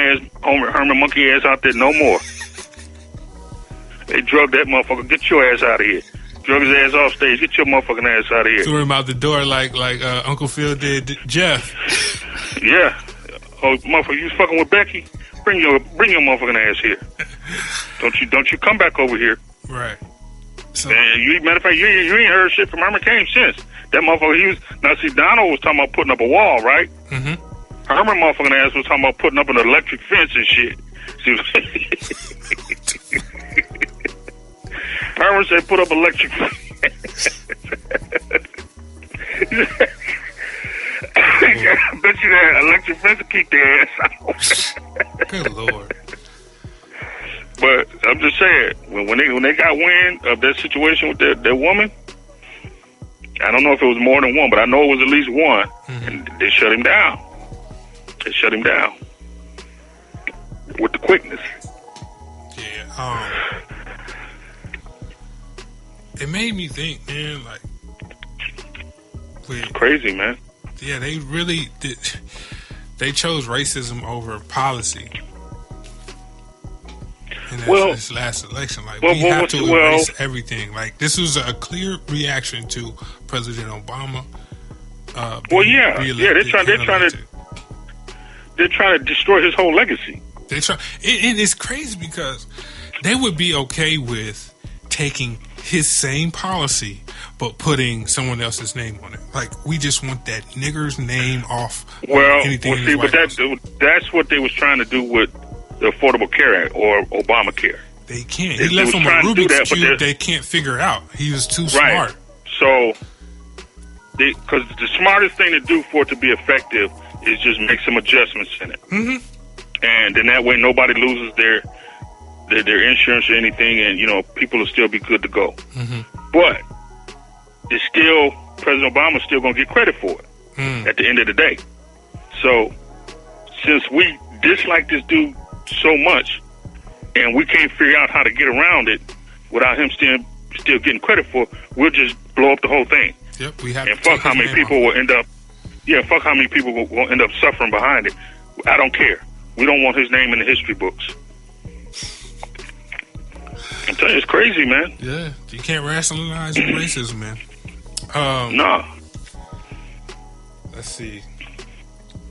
monkey ass out there no more. They drugged that motherfucker. Get your ass out of here. Drug his ass off stage. Get your motherfucking ass out of here. Threw him out the door like Uncle Phil did Jeff. Yeah. Oh, motherfucker, you was fucking with Becky? Bring your motherfucking ass here. Don't you come back over here. Right. So, and matter of fact, you ain't heard shit from Herman Cain since. That motherfucker, see, Donald was talking about putting up a wall, right? Mm-hmm. Herman motherfucking ass was talking about putting up an electric fence and shit. Herman said put up electric fence. I bet you that electric fence will keep their ass out. Good Lord. But I'm just saying, when they got wind of that situation with that woman, I don't know if it was more than one, but I know it was at least one, and they shut him down. They shut him down with the quickness. Yeah. It made me think, man, like, it's crazy, man. Yeah, they really did. They chose racism over policy. And this last election, like, we have to erase everything. Like, this was a clear reaction to President Obama. They're trying to destroy his whole legacy. And it's crazy because they would be okay with taking his same policy but putting someone else's name on it. Like, we just want that nigger's name off. Anything. See, but that's what they was trying to do with the Affordable Care Act or Obamacare. They can't. He left them a Rubik's Cube they can't figure out. He was too smart. So, because the smartest thing to do for it to be effective is just make some adjustments in it. Mm-hmm. And then that way nobody loses their insurance or anything, and, people will still be good to go. Mm-hmm. But it's still, President Obama's still going to get credit for it at the end of the day. So, since we dislike this dude so much, and we can't figure out how to get around it without him still getting credit for it, we'll just blow up the whole thing. Yep, we have. And fuck how many people will end up. Yeah, fuck how many people will end up suffering behind it. I don't care. We don't want his name in the history books. I'm telling you, it's crazy, man. Yeah, you can't rationalize racism, man. No. Let's see.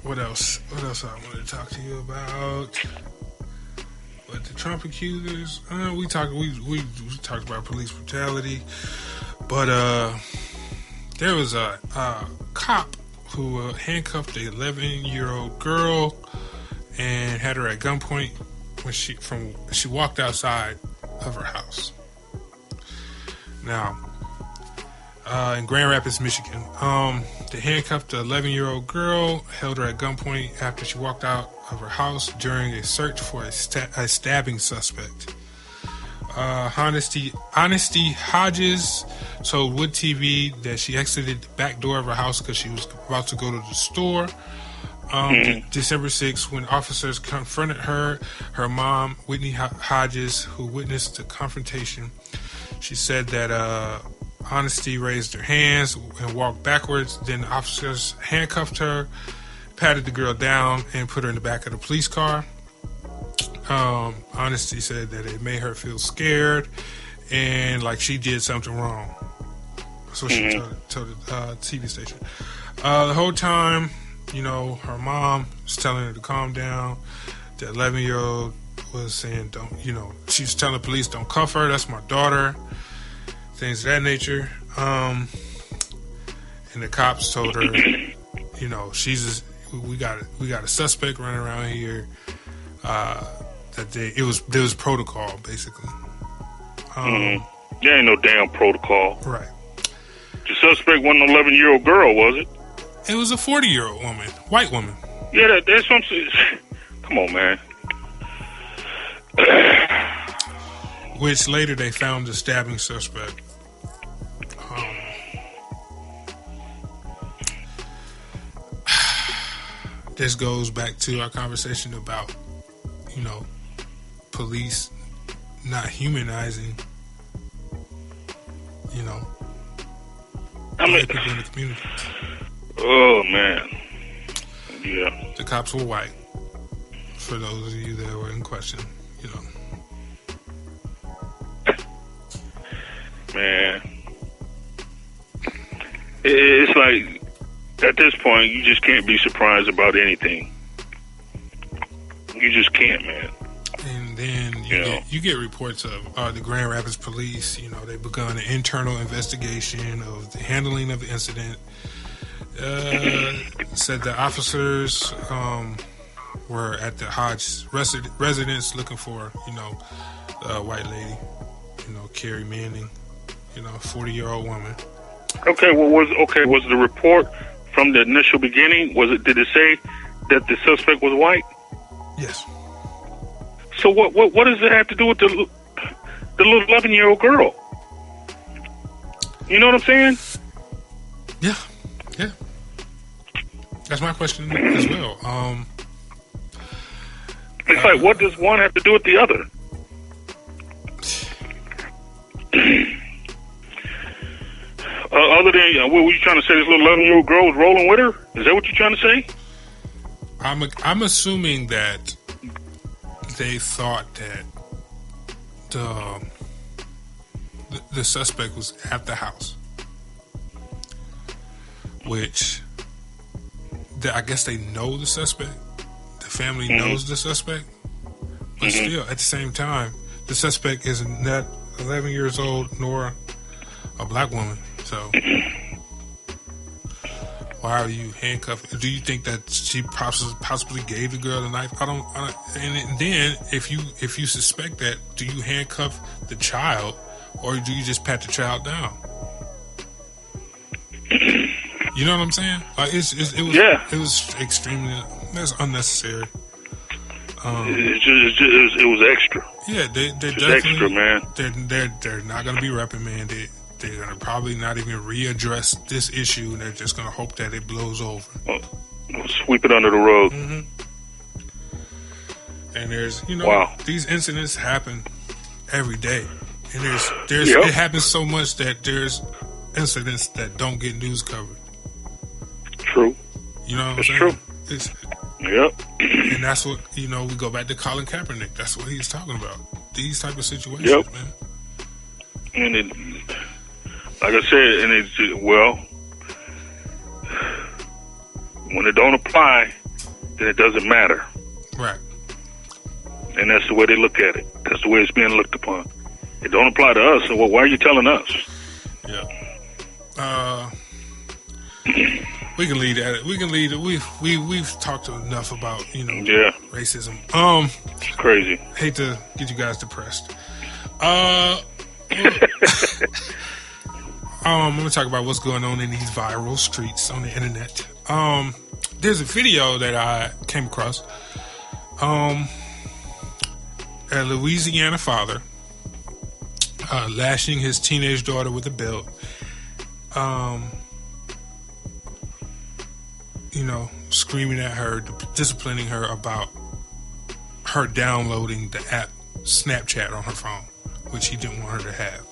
What else? What else I wanted to talk to you about? But the Trump accusers, we talked about police brutality, but there was a cop who handcuffed a 11-year-old girl and had her at gunpoint when she walked outside of her house. Now, in Grand Rapids, Michigan, they handcuffed the 11-year-old girl, held her at gunpoint after she walked out of her house during a search for a stabbing suspect. Honesty Hodges told Wood TV that she exited the back door of her house because she was about to go to the store. December 6th, when officers confronted her mom, Whitney Hodges, who witnessed the confrontation, she said that Honesty raised her hands and walked backwards. Then the officers handcuffed her, patted the girl down, and put her in the back of the police car. Honesty said that it made her feel scared and like she did something wrong. That's what she told the TV station. The whole time, her mom was telling her to calm down. The 11-year-old was saying, she was telling the police, don't cuff her, that's my daughter. Things of that nature. And the cops told her, we got a suspect running around here. There was protocol, basically. There ain't no damn protocol. Right. The suspect wasn't an 11-year-old girl, was it? It was a 40-year-old woman, white woman. Yeah, that's what I'm saying. Come on, man. Which later they found the stabbing suspect. This goes back to our conversation about, police not humanizing, white people in the community. Oh, man. Yeah. The cops were white. For those of you that were in question, Man. It's like, at this point, you just can't be surprised about anything. You just can't, man. And then you get reports of the Grand Rapids police. They've begun an internal investigation of the handling of the incident. Said the officers were at the Hodge residence looking for, a white lady, Carrie Manning, 40-year-old woman. Okay, was the report from the initial beginning, did it say that the suspect was white? Yes. So what does it have to do with the little 11-year-old girl? You know what I'm saying? Yeah. That's my question as well. It's like, what does one have to do with the other? Other than, what were you trying to say? This little 11-year-old girl was rolling with her? Is that what you're trying to say? I'm assuming that they thought that the suspect was at the house, which I guess they know the suspect. The family knows the suspect, but still, at the same time, the suspect is not 11 years old nor a black woman. So, why are you handcuffed? Do you think that she possibly gave the girl the knife? I don't. And then, if you suspect that, do you handcuff the child, or do you just pat the child down? You know what I'm saying? Like it was extremely unnecessary. It was extra. Yeah, they're definitely extra, man. They're not going to be reprimanded. They're going to probably not even readdress this issue. They're just going to hope that it blows over. Sweep it under the rug. Mm-hmm. And there's, wow. These incidents happen every day, and there's it happens so much that there's incidents that don't get news coverage. True. You know what I'm saying? True. Yep. And that's what, we go back to Colin Kaepernick. That's what he's talking about. These type of situations, man. And it, like I said, and it's, when it don't apply, then it doesn't matter. Right. And that's the way they look at it. That's the way it's being looked upon. It don't apply to us, so why are you telling us? Yeah. We can lead at it. We can lead it. We've talked enough about racism. It's crazy. Hate to get you guys depressed. I'm gonna talk about what's going on in these viral streets on the internet. There's a video that I came across. A Louisiana father lashing his teenage daughter with a belt. Screaming at her, disciplining her about her downloading the app Snapchat on her phone, which he didn't want her to have.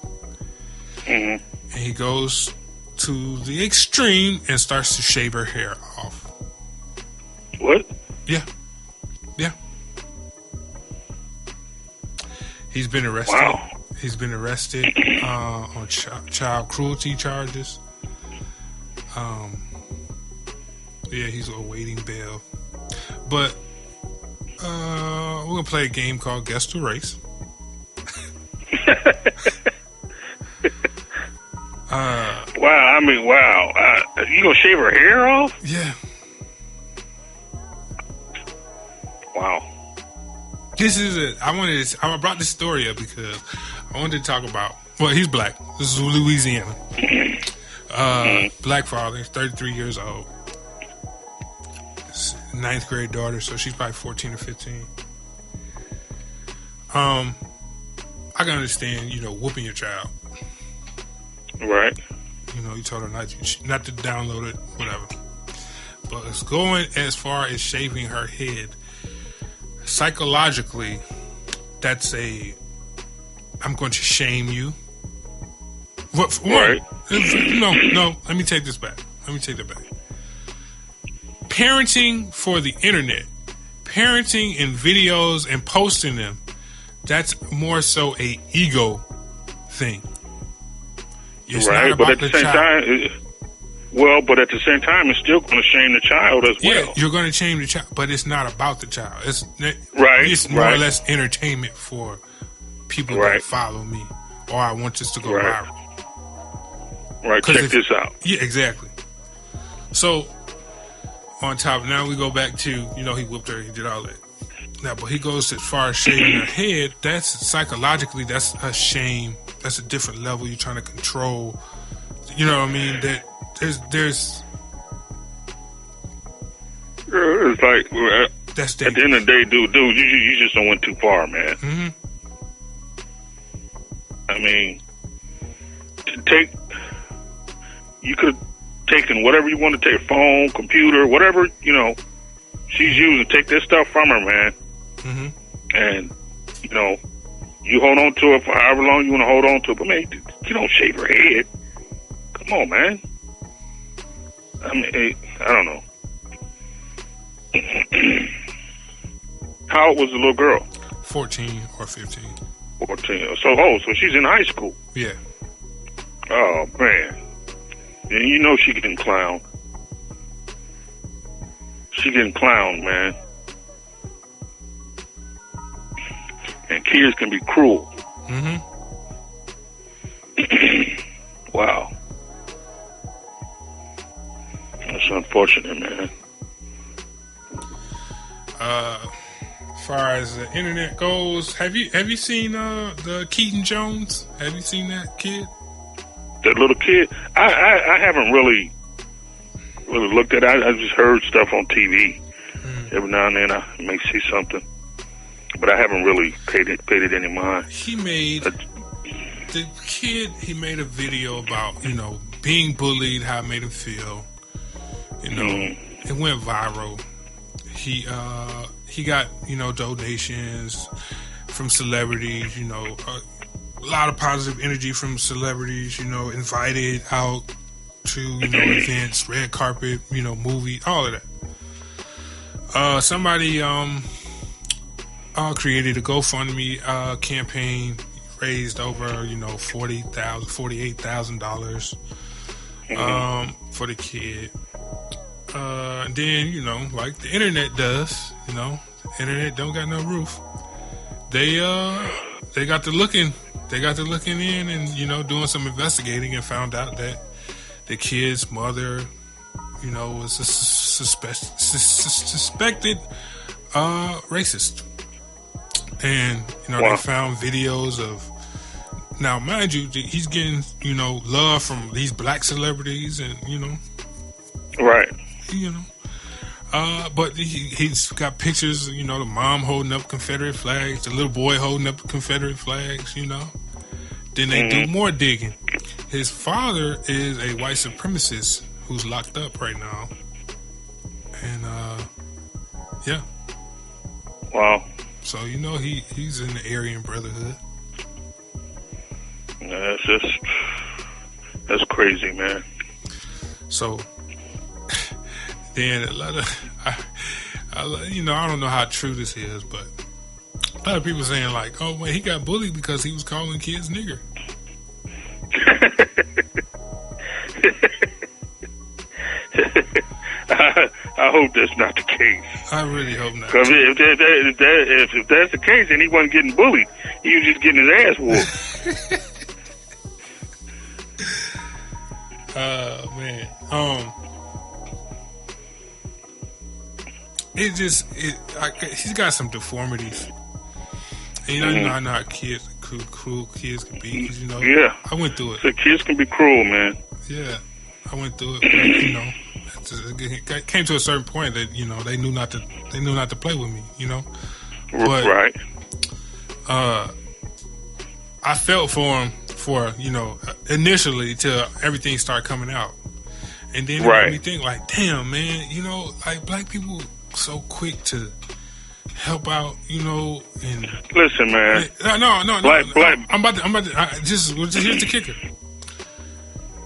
Mm-hmm. And he goes to the extreme and starts to shave her hair off. What? Yeah. He's been arrested. Wow. He's been arrested on child cruelty charges. He's awaiting bail. But we're going to play a game called Guess the Race. Wow. You going to shave her hair off? Yeah. Wow. This is it. I brought this story up because I wanted to talk about, he's black. This is Louisiana. Black father, he's 33 years old. 9th grade daughter, so she's probably 14 or 15. I can understand, whooping your child. Right. You told her not to download it, whatever. But it's going as far as shaving her head. Psychologically, that's I'm going to shame you. What? Right. No. Let me take this back. Parenting for the internet, parenting in videos and posting them, that's more so a ego thing. It's right, not but about at the same time, but at the same time, it's still going to shame the child as well. Yeah, you're going to shame the child, but it's not about the child. It's more or less entertainment for people that follow me, or I want this to go viral. Right, check this out. Yeah, exactly. So, on top, now we go back to, he whooped her, he did all that. Now, but he goes as far as shaving her head. That's psychologically, that's a shame. That's a different level. You're trying to control. You know what I mean? That there's. It's like that's at the end of the day, dude, you just don't went too far, man. Mm-hmm. I mean, you could have taken whatever you want to take, phone, computer, whatever she's using. Take this stuff from her, man. Mm-hmm. And you hold on to it for however long you want to hold on to it. But man, you don't shave her head. Come on, man. I mean, I don't know. How old was the little girl? 14 or 15. 14. So she's in high school. Yeah. Oh man. And she getting clowned. She getting clowned, man. And kids can be cruel. Mm-hmm. Wow. That's unfortunate, man. As far as the internet goes, have you seen the Keaton Jones? Have you seen that kid? That little kid? I haven't really looked at it. I just heard stuff on TV. Every now and then I may see something, but I haven't really paid it any mind. He made a video about being bullied, how it made him feel. It went viral. He got donations from celebrities. A lot of positive energy from celebrities. Invited out to events, red carpet, movie, all of that. Somebody created a GoFundMe campaign, raised over $48,000 for the kid. And then like the internet does, the internet don't got no roof. They got to looking in and doing some investigating and found out that the kid's mother was a suspected racist. And, wow. They found videos of... Now, mind you, he's getting, love from these black celebrities and, Right. But he's got pictures, the mom holding up Confederate flags, the little boy holding up Confederate flags, Then they do more digging. His father is a white supremacist who's locked up right now. And, yeah. Wow. So, he's in the Aryan Brotherhood. That's crazy, man. So, then a lot of, I don't know how true this is, but a lot of people saying like, oh, well, he got bullied because he was calling kids nigger. I hope that's not the case. I really hope not. Because if that's the case, then he wasn't getting bullied. He was just getting his ass whooped. Oh, man. He's got some deformities. And I know how cruel kids can be. Cause, yeah. I went through it. So kids can be cruel, man. Yeah. I went through it. But, it came to a certain point that, they knew not to play with me, But, right. I felt for him initially till everything started coming out. And then it made me think like, damn, man, like black people so quick to help out, and listen, man. No. Black. I'm about to here's the kicker.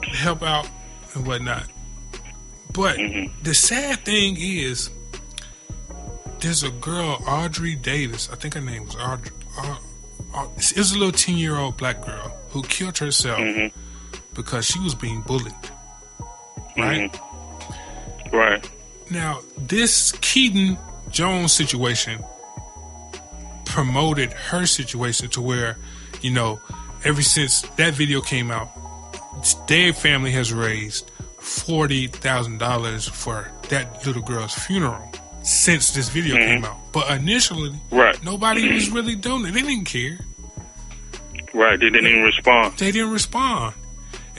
Help out and whatnot. But the sad thing is, there's a girl, Audrey Davis. I think her name was Audrey. It was a little 10-year-old black girl who killed herself because she was being bullied. Right? Right. Now, this Keaton Jones situation promoted her situation to where, ever since that video came out, their family has raised $40,000 for that little girl's funeral since this video came out. But initially, nobody was really doing it. They didn't care. Right. They didn't even respond. They didn't respond.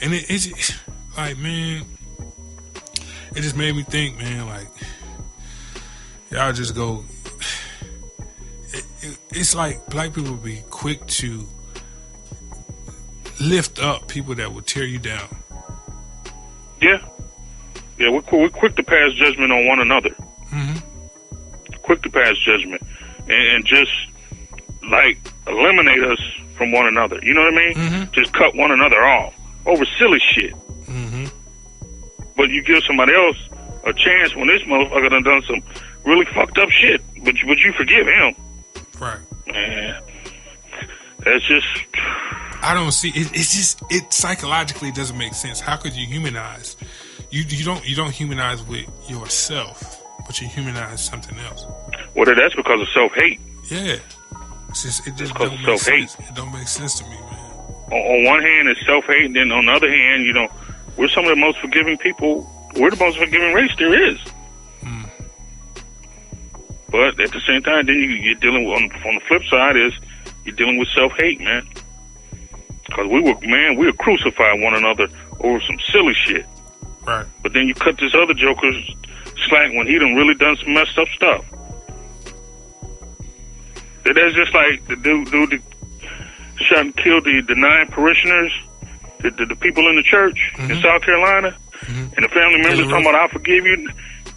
And it's like, man, it just made me think, man, like, y'all just go. It's like black people be quick to lift up people that will tear you down. Yeah, we're quick to pass judgment on one another. Quick to pass judgment and just like eliminate us from one another. You know what I mean? Just cut one another off over silly shit. But you give somebody else a chance when this motherfucker done some really fucked up shit, but you forgive him. Right. Man, that's just. I don't see it. It's just it psychologically doesn't make sense. How could you humanize? You don't humanize with yourself, but you humanize something else. Well, that's because of self-hate. Yeah, it just don't make sense. It don't make sense to me, man. On one hand, it's self-hate, and then on the other hand, we're some of the most forgiving people we're the most forgiving race there is. But at the same time, then you're dealing with, on the flip side is you're dealing with self-hate, man. Because we were crucifying one another over some silly shit. Right. But then you cut this other joker's slack when he done really done some messed up stuff. That's just like the dude that shot and killed the 9 parishioners, the people in the church in South Carolina, and the family members talking about, I forgive you.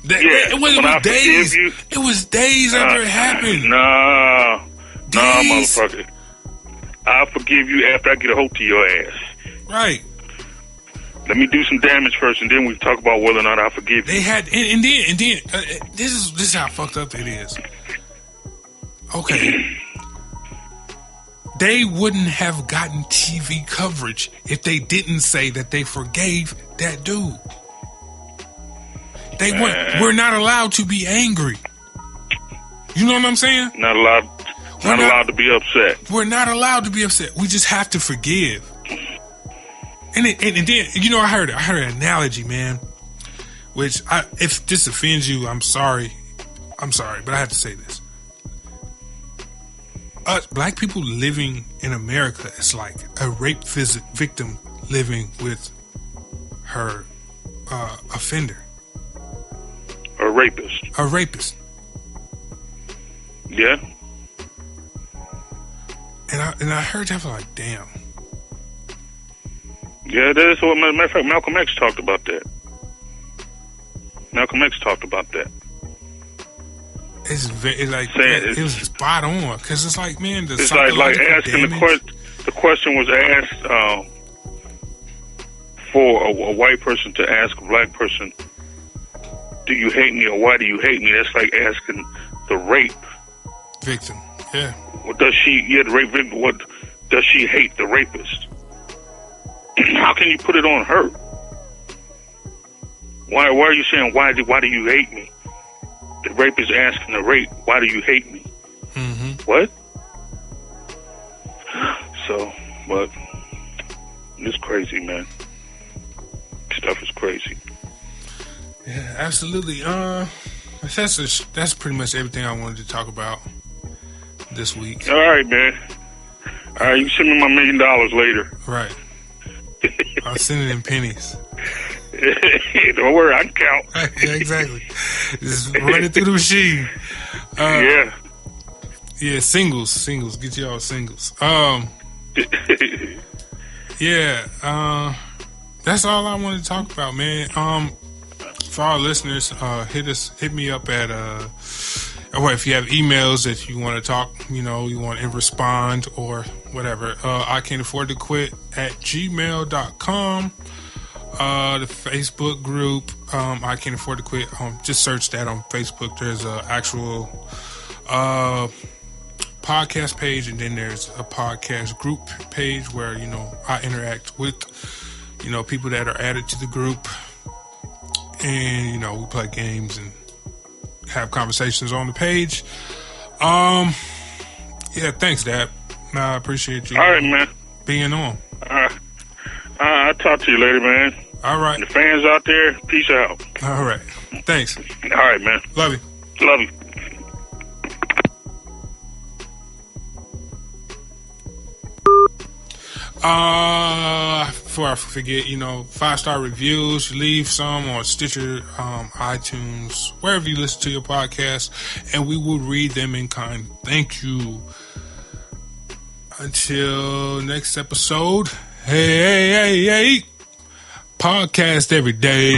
It was days. It was days after it happened. Nah, motherfucker. I'll forgive you after I get a hold to your ass. Right. Let me do some damage first, and then we talk about whether or not I forgive you. They had, and then this is how fucked up it is. Okay. They wouldn't have gotten TV coverage if they didn't say that they forgave that dude. We're not allowed to be angry. You know what I'm saying? Not allowed to be upset. We're not allowed to be upset. We just have to forgive. And then, you know, I heard an analogy, man, which if this offends you, I'm sorry, but I have to say this. Black people living in America is like a rape victim living with her offender. A rapist. A rapist. Yeah. And I heard that, I was like, damn. Yeah, that is what, matter of fact, Malcolm X talked about that. It's like, it was spot on, because it's like, man, it's like asking the question was asked for a white person to ask a black person, do you hate me or why do you hate me? That's like asking the rape victim. Yeah. The rape victim, what does she hate the rapist? How can you put it on her? Why are you saying why do you hate me? The rapist asking the rape, why do you hate me? What? So, but it's crazy, man. Stuff is crazy. Yeah, absolutely. That's pretty much everything I wanted to talk about this week. All right, man. All right, you send me my $1 million later. Right. I'll send it in pennies. Don't worry, I can count. Yeah, exactly. Just run it through the machine. Yeah, singles. Get y'all singles. Yeah. That's all I wanted to talk about, man. For our listeners, hit me up at or if you have emails that you want to talk, you want to respond or whatever. I can't afford to quit at gmail.com. The Facebook group, I can't afford to quit. Just search that on Facebook. There's an actual podcast page, and then there's a podcast group page where I interact with people that are added to the group, and we play games and have conversations on the page. Yeah, thanks, Dad. I appreciate you. All right, man. Being on. I'll talk to you later, man. All right. And the fans out there, peace out. All right. Thanks. All right, man. Love you. Love you. Before I forget, 5-star reviews, leave some on Stitcher, iTunes, wherever you listen to your podcast, and we will read them in kind. Thank you. Until next episode, hey, podcast every day.